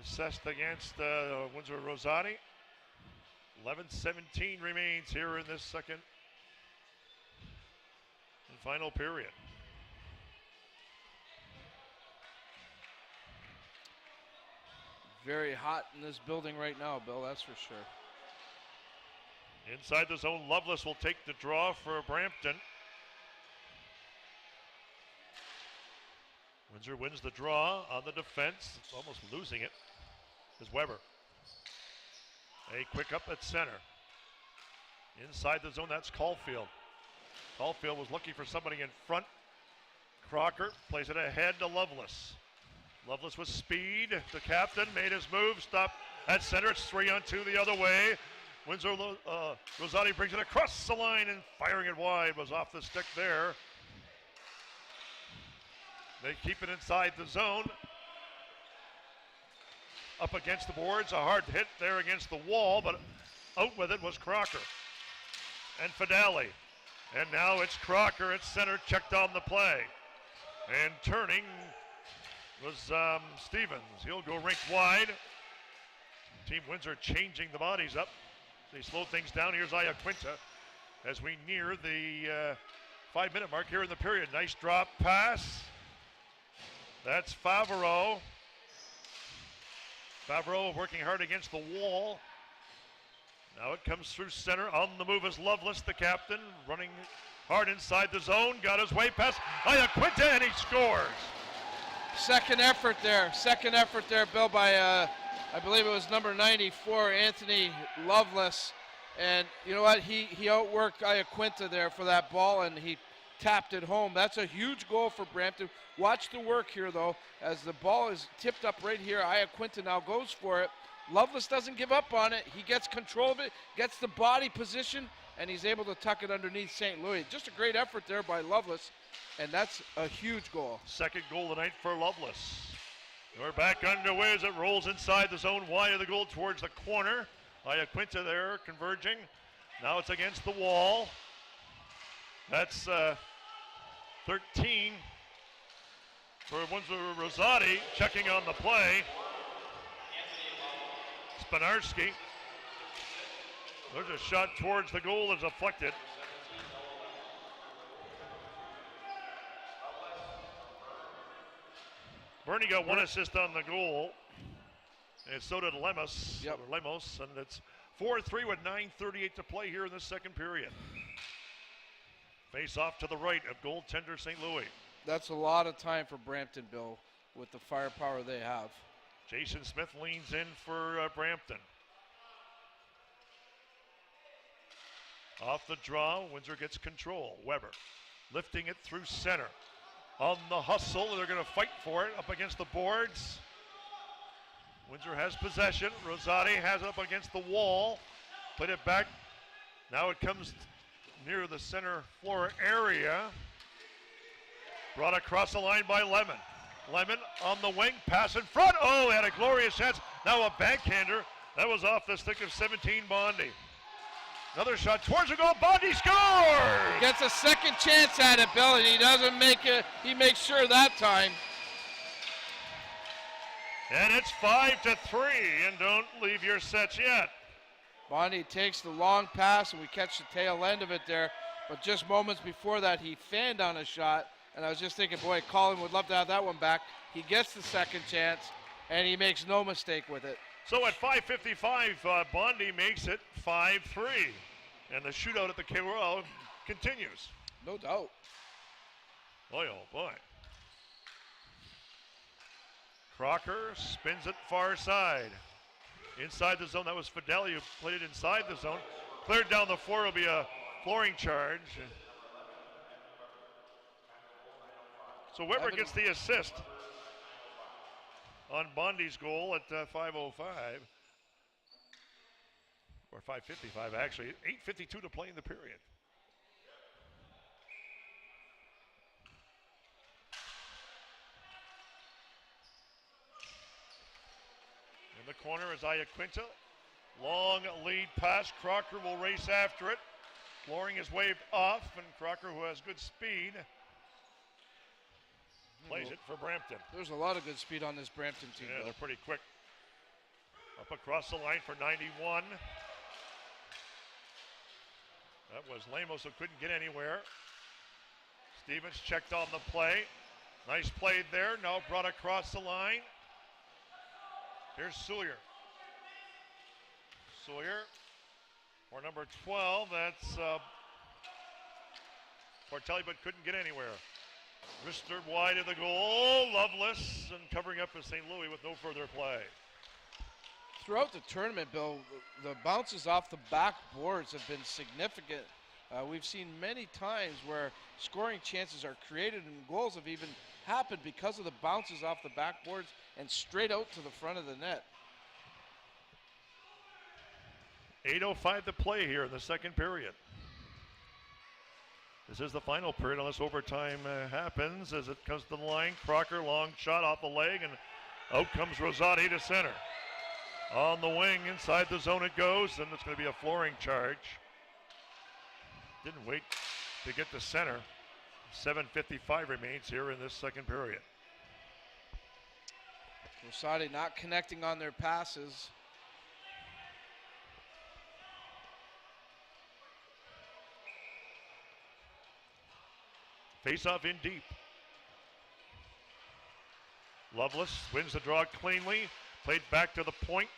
Assessed against Windsor Rosati. 11:17 remains here in this second and final period. Very hot in this building right now, Bill, that's for sure. Inside the zone, Lovelace will take the draw for Brampton. Windsor wins the draw on the defense. It's almost losing it. Is Weber. A quick up at center. Inside the zone, that's Caulfield. Caulfield was looking for somebody in front. Crocker plays it ahead to Lovelace. Lovelace with speed. The captain made his move. Stop at center. It's 3-on-2 the other way. Windsor Rosati brings it across the line, and firing it wide was off the stick there. They keep it inside the zone. Up against the boards, a hard hit there against the wall, but out with it was Crocker and Fideli. And now it's Crocker at center, checked on the play. And turning was Stevens. He'll go rink wide. Team Windsor changing the bodies up. They slow things down. Here's Iaquinta as we near the 5-minute mark here in the period. Nice drop pass. That's Favreau. Favreau working hard against the wall. Now it comes through center. On the move is Lovelace, the captain, running hard inside the zone. Got his way past Iaquinta, and he scores. Second effort there, Bill, by I believe it was number 94, Anthony Lovelace. And you know what? He outworked Iaquinta there for that ball, and he tapped it home. That's a huge goal for Brampton. Watch the work here, though, as the ball is tipped up right here. Iaquinta now goes for it. Lovelace doesn't give up on it. He gets control of it, gets the body position, and he's able to tuck it underneath St. Louis. Just a great effort there by Lovelace, and that's a huge goal. Second goal tonight for Lovelace. We're back underway as it rolls inside the zone, wide of the goal towards the corner. Iaquinta there converging. Now it's against the wall. That's 13 for Windsor Rosati, checking on the play. Spinarski. There's a shot towards the goal that's deflected. Bernie got one assist on the goal, and so did Lemos. Yep. Lemos, and it's 4-3 with 9:38 to play here in the second period. Face off to the right of goaltender St. Louis. That's a lot of time for Brampton, Bill, with the firepower they have. Jason Smith leans in for Brampton. Off the draw, Windsor gets control. Weber lifting it through center. On the hustle, they're going to fight for it up against the boards. Windsor has possession. Rosati has it up against the wall. Put it back. Now it comes near the center floor area. Brought across the line by Lemon. Lemon on the wing, pass in front. Oh, had a glorious chance. Now a backhander. That was off the stick of 17 Bondi. Another shot towards the goal. Bondi scores! Gets a second chance at it, Bill, and he doesn't make it. He makes sure that time. And it's 5-3, and don't leave your sets yet. Bondi takes the long pass, and we catch the tail end of it there. But just moments before that, he fanned on a shot. And I was just thinking, boy, Colin would love to have that one back. He gets the second chance, and he makes no mistake with it. So at 5:55, Bondi makes it 5-3. And the shootout at the KRL continues. No doubt. Boy, oh boy. Crocker spins it far side. Inside the zone, that was Fideli who played it inside the zone. Cleared down the floor, will be a flooring charge. So Weber gets the assist on Bondi's goal at 5:05. Or 5:55 actually. 8:52 to play in the period. In the corner is Iaquinta. Long lead pass. Crocker will race after it. Flooring is waved off, and Crocker, who has good speed, plays it for Brampton. There's a lot of good speed on this Brampton team. Yeah, they're pretty quick. Up across the line for 91. That was Lemos who couldn't get anywhere. Stevens checked on the play. Nice play there. Now brought across the line. Here's Sawyer. Sawyer for number 12. That's Portelli, but couldn't get anywhere. Wrister wide of the goal. Lovelace, and covering up is St. Louis with no further play. Throughout the tournament, Bill, the bounces off the backboards have been significant. We've seen many times where scoring chances are created and goals have even happened because of the bounces off the backboards and straight out to the front of the net. 8:05 to play here in the second period. This is the final period unless overtime happens as it comes to the line. Crocker, long shot off the leg, and out comes Rosati to center. On the wing, inside the zone it goes, and it's going to be a flooring charge. Didn't wait to get to center. 7:55 remains here in this second period. Rosati not connecting on their passes. Face off in deep. Lovelace wins the draw cleanly. Played back to the point.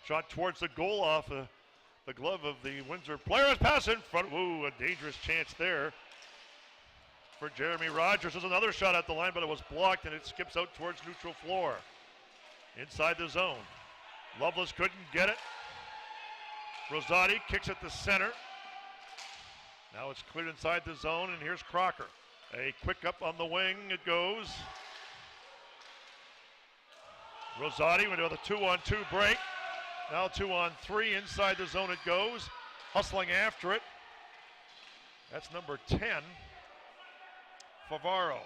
Shot towards the goal off the glove of the Windsor player. Pass in front. Ooh, a dangerous chance there for Jeremy Rogers. There's another shot at the line, but it was blocked and it skips out towards neutral floor. Inside the zone. Lovelace couldn't get it. Rosati kicks it to center. Now it's cleared inside the zone, and here's Crocker. A quick up on the wing, it goes. Rosati went with a 2-on-2 break. Now 2-on-3, inside the zone it goes. Hustling after it. That's number 10, Favaro.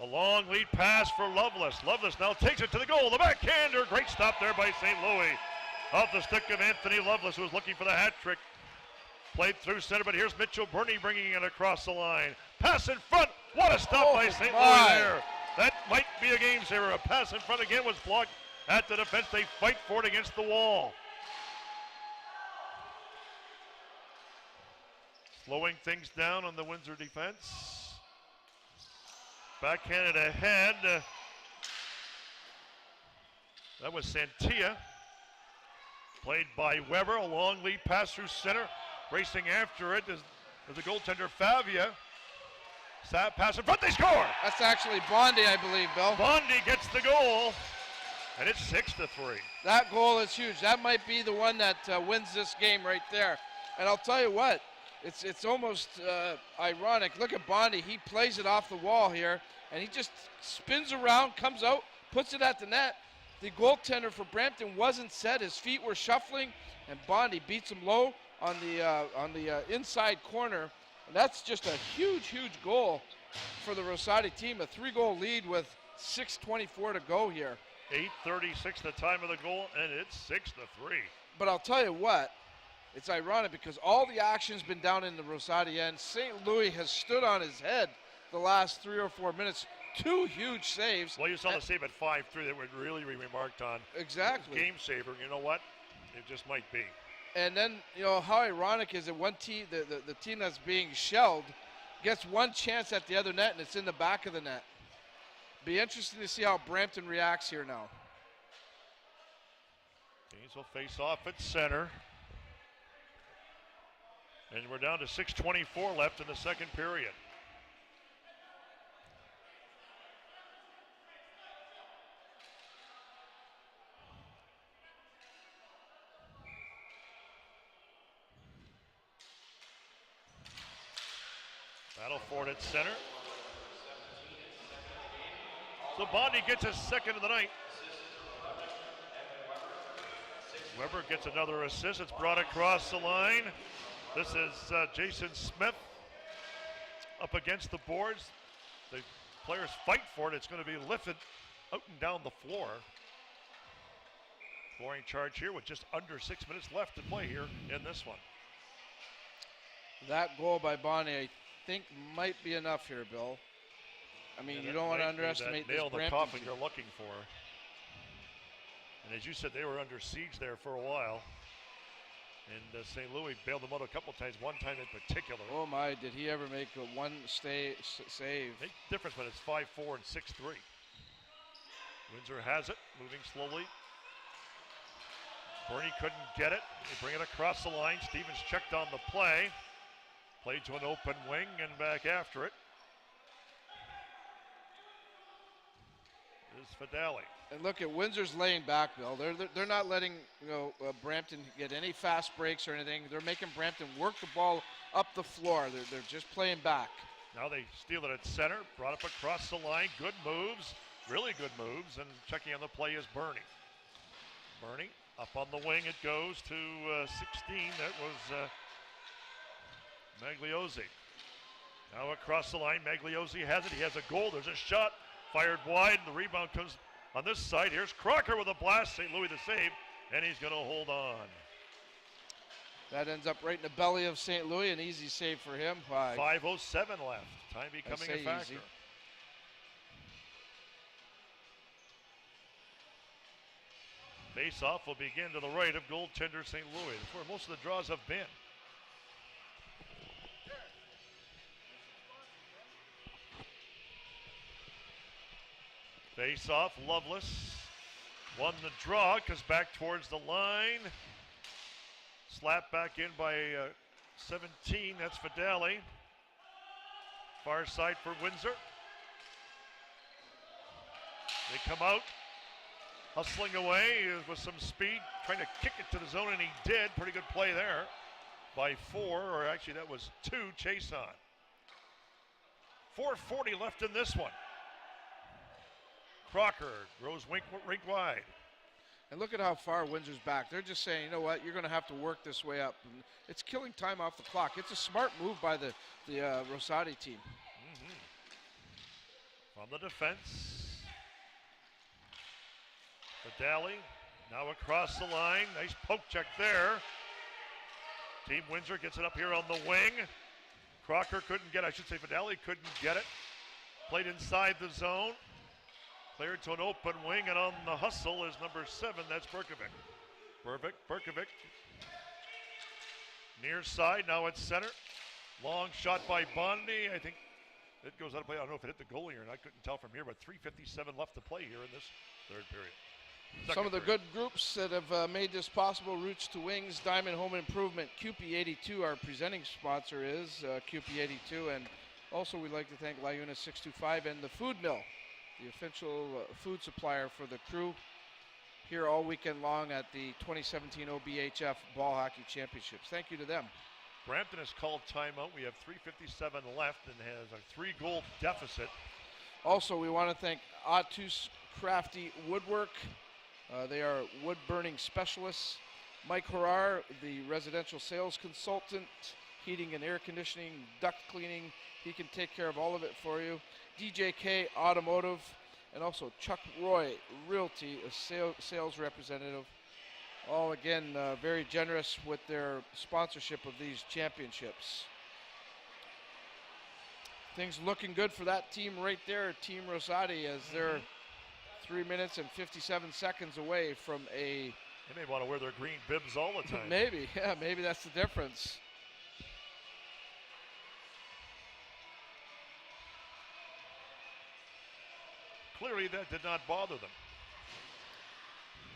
A long lead pass for Lovelace. Lovelace now takes it to the goal. The backhander. Great stop there by St. Louis. Off the stick of Anthony Lovelace, who was looking for the hat trick. Played through center, but here's Mitchell Burney bringing it across the line. Pass in front. What a stop by St. Louis there. That might be a game saver. A pass in front again was blocked at the defense. They fight for it against the wall. Slowing things down on the Windsor defense. Backhanded ahead. That was Santia. Played by Weber. A long lead pass through center. Racing after it is the goaltender Favia. Pass in front. They score. That's actually Bondi, I believe, Bill. Bondi gets the goal. And it's 6-3. That goal is huge. That might be the one that wins this game right there. And I'll tell you what. It's almost ironic. Look at Bondi. He plays it off the wall here, and he just spins around, comes out, puts it at the net. The goaltender for Brampton wasn't set. His feet were shuffling, and Bondi beats him low on the inside corner. And that's just a huge, huge goal for the Rosati team. A 3-goal lead with 6:24 to go here. 8:36 the time of the goal, and it's 6-3. But I'll tell you what. It's ironic because all the action's been down in the Rosati end. St. Louis has stood on his head the last 3 or 4 minutes. 2 huge saves. Well, you saw the save at 5-3 that would really be remarked on. Exactly. Game saver. You know what? It just might be. And then, you know, how ironic is it one team, the team that's being shelled, gets one chance at the other net, and it's in the back of the net. Be interesting to see how Brampton reacts here now. Kings will face off at center. And we're down to 6:24 left in the second period. Battle for it at center. So Bondi gets his second of the night. Weber gets another assist. It's brought across the line. This is Jason Smith up against the boards. The players fight for it. It's going to be lifted out and down the floor. Scoring charge here with just under 6 minutes left to play here in this one. That goal by Bondi, I think, might be enough here, Bill. I mean, you don't want to underestimate this nail the Brampton coffin team. you're looking for. And as you said, they were under siege there for a while. And St. Louis bailed them out a couple times, one time in particular. Oh my, did he ever make a save? Big difference, but it's 5-4 and 6-3. Windsor has it, moving slowly. Burney couldn't get it. They bring it across the line. Stevens checked on the play. Played to an open wing and back after it is Fidali. And look at Windsor's laying back, Bill. They're not letting Brampton get any fast breaks or anything. They're making Brampton work the ball up the floor. They're just playing back. Now they steal it at center, brought up across the line. Good moves, really good moves, and checking on the play is Burney. Burney up on the wing. It goes to 16. That was Magliozzi. Now across the line, Magliozzi has it. He has a goal. There's a shot fired wide. The rebound comes on this side. Here's Crocker with a blast. St. Louis the save, and he's going to hold on. That ends up right in the belly of St. Louis. An easy save for him. 5:07 left. Time becoming a factor. Easy. Face-off will begin to the right of goaltender St. Louis. That's where most of the draws have been. Face off, Lovelace won the draw, goes back towards the line. Slapped back in by 17, that's Fideli. Far side for Windsor. They come out, hustling away with some speed, trying to kick it to the zone, and he did. Pretty good play there by 4, or actually that was 2, chase on. 4:40 left in this one. Crocker goes rink wide. And look at how far Windsor's back. They're just saying, you know what, you're going to have to work this way up. And it's killing time off the clock. It's a smart move by the Rosati team. From the defense. Fideli now across the line. Nice poke check there. Team Windsor gets it up here on the wing. Crocker couldn't get it. I should say Fideli couldn't get it. Played inside the zone. Cleared to an open wing, and on the hustle is number 7, that's Berkovic. Berkovic. Near side, now at center. Long shot by Bondi. I think it goes out of play. I don't know if it hit the goalie or not. I couldn't tell from here, but 3:57 left to play here in this third period. Some of the good groups that have made this possible. Roots to Wings, Diamond Home Improvement, QP82, our presenting sponsor is QP82, and also we'd like to thank Liuna 625 and the Food Mill, the official food supplier for the crew here all weekend long at the 2017 OBHF Ball Hockey Championships. Thank you to them. Brampton has called timeout. We have 3:57 left and has a 3-goal deficit. Also, we want to thank Atus Crafty Woodwork. They are wood burning specialists. Mike Harar, the residential sales consultant, heating and air conditioning, duct cleaning. He can take care of all of it for you. DJK Automotive, and also Chuck Roy Realty, a sales representative. All again very generous with their sponsorship of these championships. Things looking good for that team right there, Team Rosati, as they're 3 minutes and 57 seconds away from a... They may want to wear their green bibs all the time. Maybe that's the difference. Clearly that did not bother them.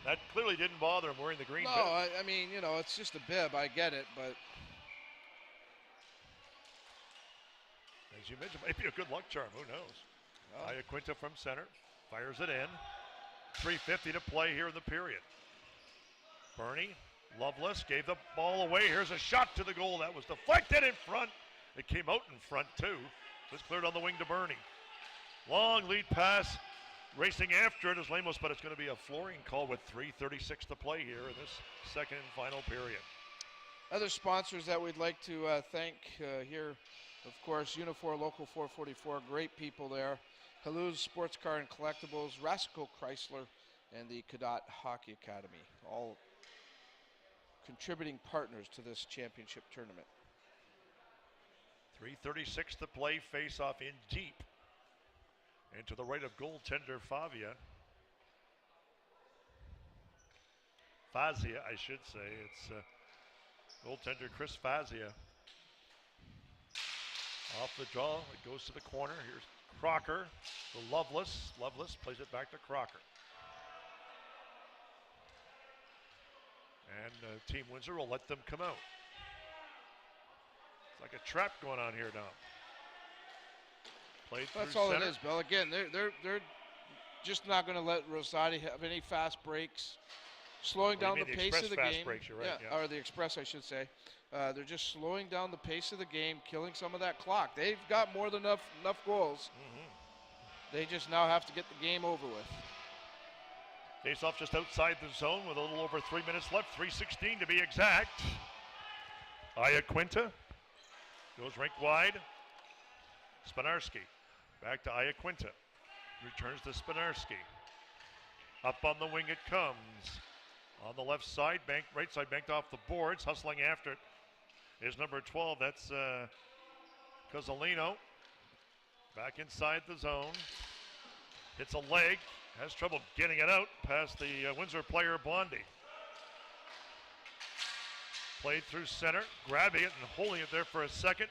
That clearly didn't bother them wearing the green bib. No, I mean, you know, it's just a bib. I get it, but... As you mentioned, maybe a good luck charm. Who knows? Iaquinta from center. Fires it in. 3:50 to play here in the period. Bernie, Lovelace gave the ball away. Here's a shot to the goal. That was deflected in front. It came out in front, too. This cleared on the wing to Bernie. Long lead pass. Racing after it is Lemos, but it's going to be a flooring call with 3:36 to play here in this second and final period. Other sponsors that we'd like to thank here, of course, Unifor Local 444, great people there. Haluz Sports Car and Collectibles, Rasco Chrysler, and the Cadet Hockey Academy, all contributing partners to this championship tournament. 3:36 to play, face off in deep. And to the right of goaltender Fazia, I should say. It's goaltender Chris Fazia. Off the draw, it goes to the corner. Here's Crocker to Lovelace. Lovelace plays it back to Crocker. And Team Windsor will let them come out. It's like a trap going on here now. Played That's through all center. it is, Bill. Again, they're just not going to let Rosati have any fast breaks. Slowing down the pace of the game. Breaks, you're right, yeah. Or the express, I should say. They're just slowing down the pace of the game, killing some of that clock. They've got more than enough goals. They just now have to get the game over with. Face off just outside the zone with a little over 3 minutes left, 3:16 to be exact. Iaquinta goes rink wide. Spinarski back to Iaquinta. Returns to Spinarski. Up on the wing it comes. On the left side, right side banked off the boards. Hustling after it is number 12. That's Cozzolino. Back inside the zone. Hits a leg. Has trouble getting it out past the Windsor player Bondi. Played through center. Grabbing it and holding it there for a second.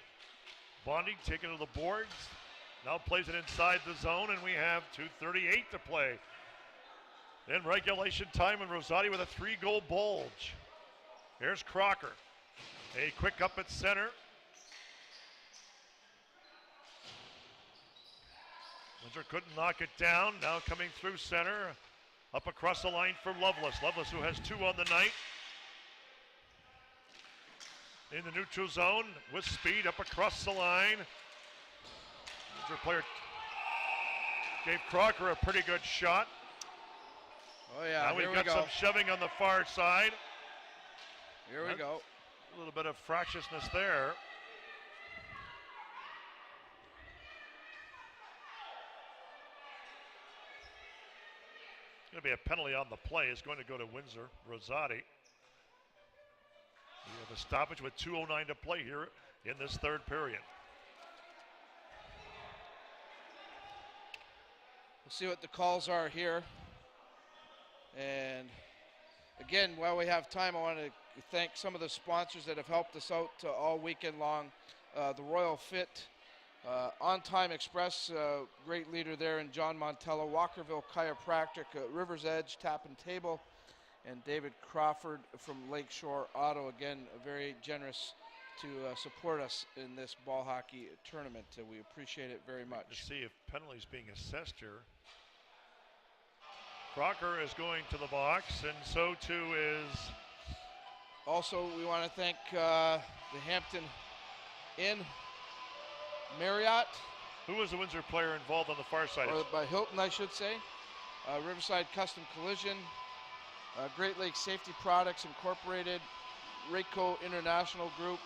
Bondi taking to the boards. Now plays it inside the zone, and we have 2:38 to play. In regulation time, and Rosati with a 3-goal bulge. Here's Crocker. A quick up at center. Windsor couldn't knock it down. Now coming through center. Up across the line for Lovelace. Lovelace, who has 2 on the night. In the neutral zone with speed up across the line. Windsor player gave Crocker a pretty good shot. Oh yeah, now we've got some shoving on the far side. Here we go. A little bit of fractiousness there. Going to be a penalty on the play. It's going to go to Windsor Rosati. We have a stoppage with 2:09 to play here in this third period. We'll see what the calls are here. And again, while we have time, I want to thank some of the sponsors that have helped us out all weekend long. The Royal Fit, On Time Express, great leader there in John Montella, Walkerville Chiropractic, River's Edge Tap and Table, and David Crawford from Lakeshore Auto. Again, very generous to support us in this ball hockey tournament. We appreciate it very much. To see if penalties being assessed here. Crocker is going to the box, and so too is. Also, we want to thank the Hampton Inn Marriott. Who was the Windsor player involved on the far side? Or by Hilton, I should say. Riverside Custom Collision, Great Lakes Safety Products Incorporated, Rayco International Group,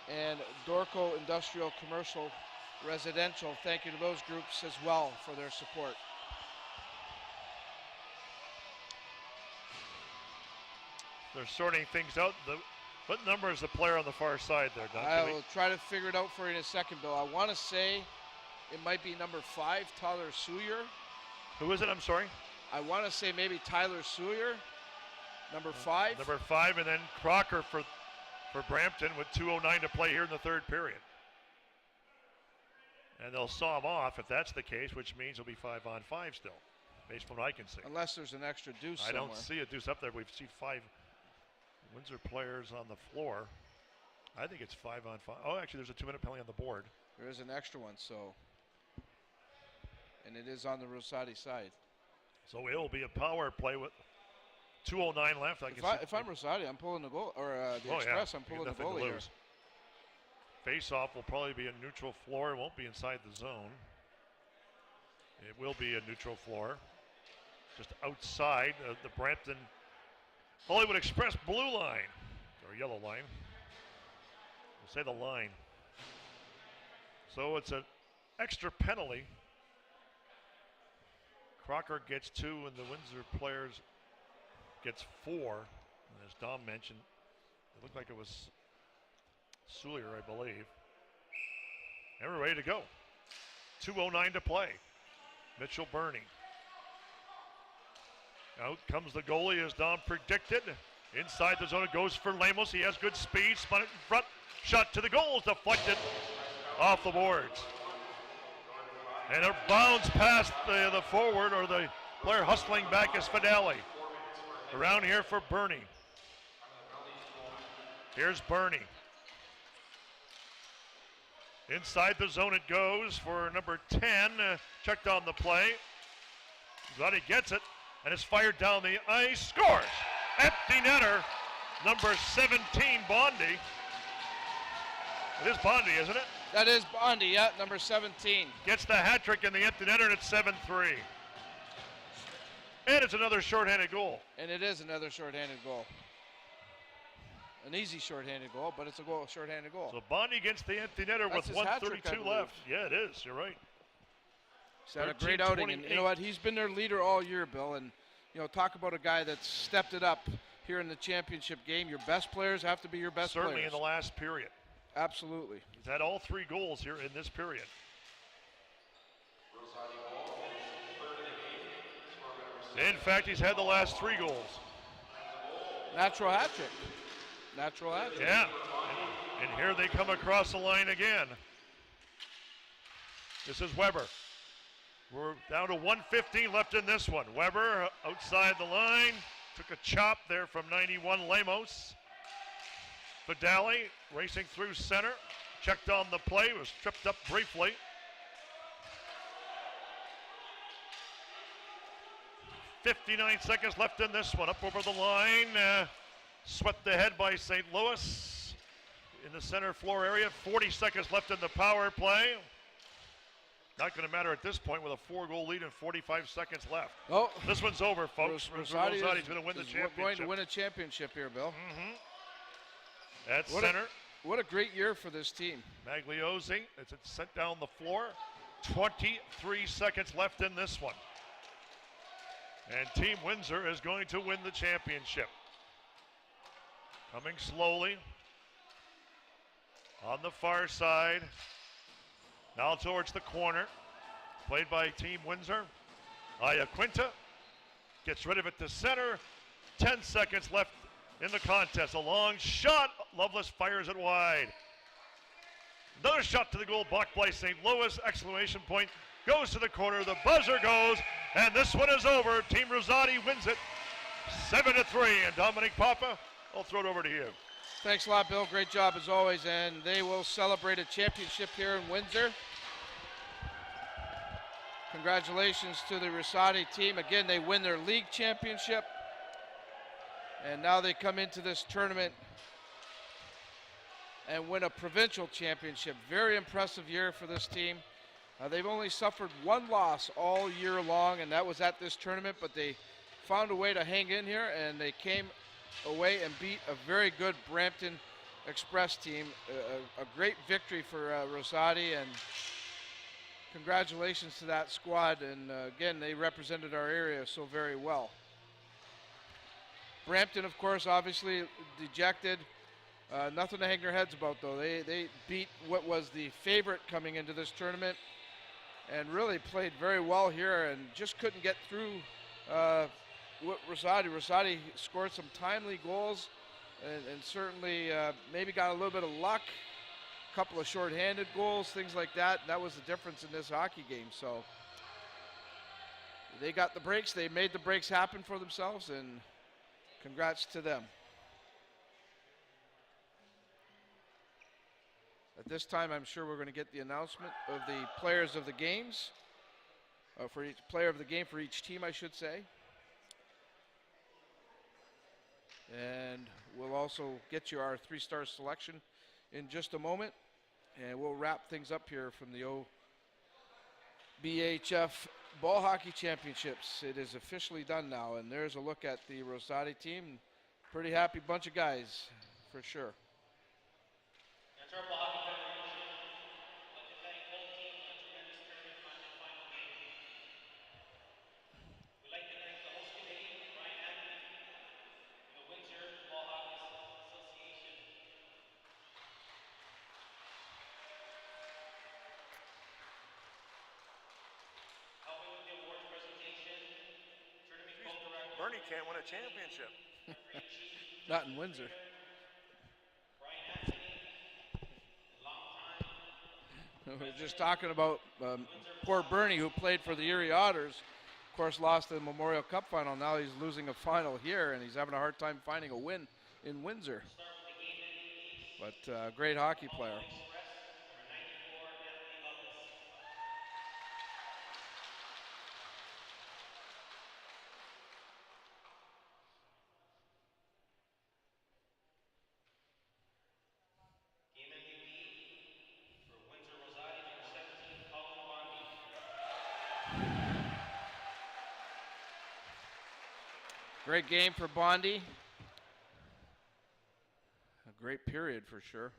and Dorco Industrial Commercial Residential. Thank you to those groups as well for their support. They're sorting things out. What number is the player on the far side there, Don? I will try to figure it out for you in a second, Bill. I want to say it might be number 5, Tyler Sawyer. Who is it? I'm sorry? I want to say maybe Tyler Sawyer, number 5. Number 5, and then Crocker for Brampton with 2:09 to play here in the third period. And they'll saw him off if that's the case, which means it'll be 5-on-5 still, based on what I can see. Unless there's an extra deuce I somewhere. don't see a deuce up there. We've seen 5 Windsor players on the floor. I think it's 5-on-5. Oh, actually, there's a 2-minute penalty on the board. There is an extra one, so. And it is on the Rosati side. So it will be a power play with 2:09 left. If I'm Rosati, I'm pulling the goal, or the Express, I'm pulling the goal here. Face-off will probably be a neutral floor. It won't be inside the zone. It will be a neutral floor. Just outside the Brampton Hollywood Express blue line, or yellow line. We'll say the line. So it's an extra penalty. Crocker gets 2, and the Windsor players gets 4. And as Dom mentioned, it looked like it was Sawyer, I believe. And we're ready to go. 2:09 to play. Mitchell Burney. Out comes the goalie as Dom predicted. Inside the zone it goes for Lemos. He has good speed. Spun it in front. Shot to the goals. Deflected off the boards. And it bounds past the forward, or the player hustling back is Fideli. Around here for Burney. Here's Burney. Inside the zone it goes for number 10. Checked on the play. Rosati gets it, and it's fired down the ice. Scores! Empty netter, number 17, Bondi. It is Bondi, isn't it? That is Bondi, yeah, number 17. Gets the hat trick in the empty netter, and it's 7-3. And it's another shorthanded goal. And it is another shorthanded goal. An easy shorthanded goal, but it's a goal, shorthanded goal. So Bondi gets the empty netter with 1:32 left. Yeah, it is. You're right. He's had a great outing, and you know what? He's been their leader all year, Bill. And you know, talk about a guy that's stepped it up here in the championship game. Your best players have to be your best players. Certainly in the last period. Absolutely. He's had all 3 goals here in this period. In fact, he's had the last 3 goals. Natural hat trick. Natural hat trick. Yeah. And here they come across the line again. This is Weber. We're down to 1:15 left in this one. Weber outside the line. Took a chop there from 91 Lemos. Vidali racing through center. Checked on the play. Was tripped up briefly. 59 seconds left in this one. Up over the line. Swept ahead by St. Louis in the center floor area. 40 seconds left in the power play. Not going to matter at this point with a 4-goal lead and 45 seconds left. Oh, this one's over, folks. Rosati's going to win the championship. Going to win a championship here, Bill. At center. What a great year for this team. Magliozzi, as it's sent down the floor. 23 seconds left in this one. And Team Windsor is going to win the championship. Coming slowly. On the far side. Now towards the corner. Played by Team Windsor. Iaquinta gets rid of it to center. 10 seconds left in the contest. A long shot. Lovelace fires it wide. Another shot to the goal blocked by St. Louis. Exclamation point. Goes to the corner. The buzzer goes. And this one is over. Team Rosati wins it 7-3. And Dominic Papa, I'll throw it over to you. Thanks a lot, Bill. Great job as always. And they will celebrate a championship here in Windsor. Congratulations to the Rosati team. Again, they win their league championship. And now they come into this tournament and win a provincial championship. Very impressive year for this team. They've only suffered one loss all year long, and that was at this tournament, but they found a way to hang in here, and they came away and beat a very good Brampton Express team. A great victory for Rosati, and congratulations to that squad. And again, they represented our area so very well. Brampton, of course, obviously dejected. Nothing to hang their heads about, though. They beat what was the favorite coming into this tournament and really played very well here and just couldn't get through Rosati. Rosati scored some timely goals and certainly maybe got a little bit of luck, a couple of shorthanded goals, things like that. That was the difference in this hockey game. So they got the breaks. They made the breaks happen for themselves, and congrats to them. At this time, I'm sure we're going to get the announcement of the players of the games, for each player of the game for each team, I should say. And we'll also get you our 3-star selection in just a moment. And we'll wrap things up here from the OBHF Ball Hockey Championships. It is officially done now, and there's a look at the Rosati team. Pretty happy bunch of guys, for sure. Bernie can't win a championship. Not in Windsor. We were just talking about poor Bernie, who played for the Erie Otters. Of course, lost the Memorial Cup final. Now he's losing a final here, and he's having a hard time finding a win in Windsor. But great hockey player. Great game for Bondi. A great period for sure.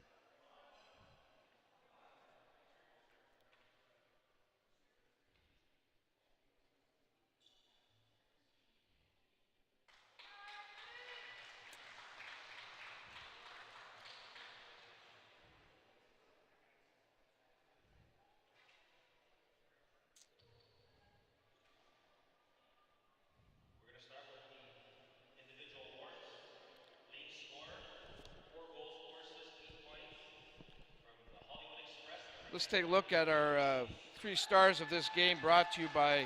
Let's take a look at our three stars of this game brought to you by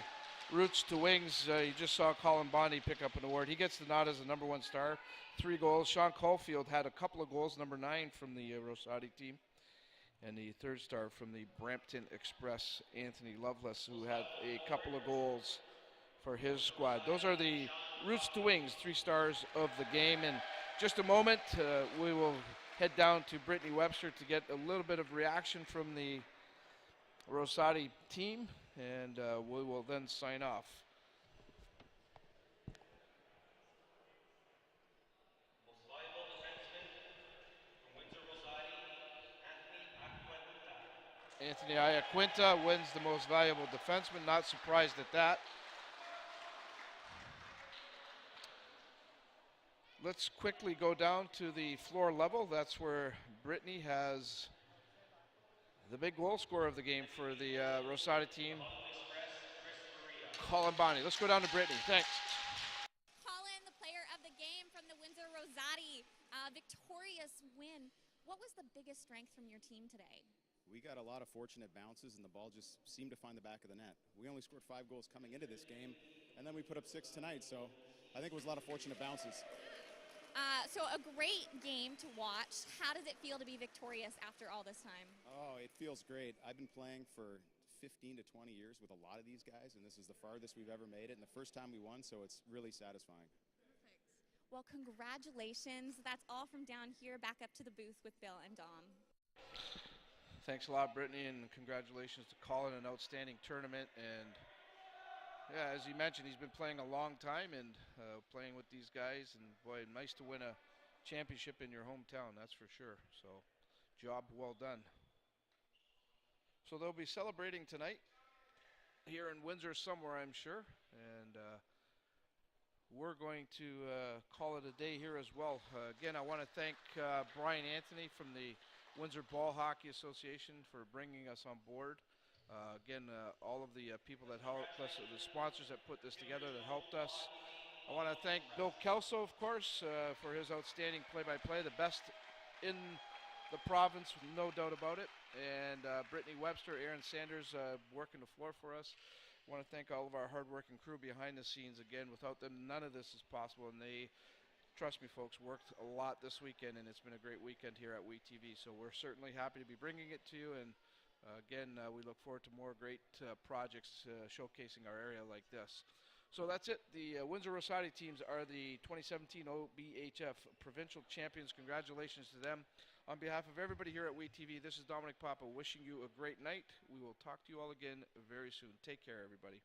Roots to Wings. You just saw Colin Bondi pick up an award. He gets the nod as the number 1 star. 3 goals. Sean Caulfield had a couple of goals, number 9 from the Rosati team. And the 3rd star from the Brampton Express, Anthony Lovelace, who had a couple of goals for his squad. Those are the Roots to Wings 3 stars of the game. In just a moment, we will head down to Brittany Webster to get a little bit of reaction from the Rosati team, and we will then sign off. Anthony Iaquinta wins the most valuable defenseman. Not surprised at that. Let's quickly go down to the floor level. That's where Brittany has the big goal scorer of the game for the Rosati team, Colin Bonnie. Let's go down to Brittany. Thanks. Colin, the player of the game from the Windsor Rosati, victorious win. What was the biggest strength from your team today? We got a lot of fortunate bounces, and the ball just seemed to find the back of the net. We only scored 5 goals coming into this game, and then we put up 6 tonight, so I think it was a lot of fortunate bounces. So a great game to watch. How does it feel to be victorious after all this time? Oh, it feels great. I've been playing for 15 to 20 years with a lot of these guys, and this is the farthest we've ever made it, and the first time we won, so it's really satisfying. Perfect. Well, congratulations. That's all from down here. Back up to the booth with Bill and Dom. Thanks a lot, Brittany, and congratulations to Colin. An outstanding tournament. And yeah, as you mentioned, he's been playing a long time and playing with these guys. And boy, nice to win a championship in your hometown, that's for sure. So, job well done. So they'll be celebrating tonight here in Windsor somewhere, I'm sure. And we're going to call it a day here as well. Again, I want to thank Brian Anthony from the Windsor Ball Hockey Association for bringing us on board. Again, all of the people that helped us, the sponsors that put this together that helped us. I want to thank Bill Kelso, of course, for his outstanding play-by-play, the best in the province, no doubt about it. And Brittany Webster, Aaron Sanders working the floor for us. I want to thank all of our hard-working crew behind the scenes. Again, without them, none of this is possible, and they, trust me, folks, worked a lot this weekend, and it's been a great weekend here at WeTV. So we're certainly happy to be bringing it to you, and again, we look forward to more great projects showcasing our area like this. So that's it. The Windsor Rosati teams are the 2017 OBHF Provincial Champions. Congratulations to them. On behalf of everybody here at WeTV, this is Dominic Papa wishing you a great night. We will talk to you all again very soon. Take care, everybody.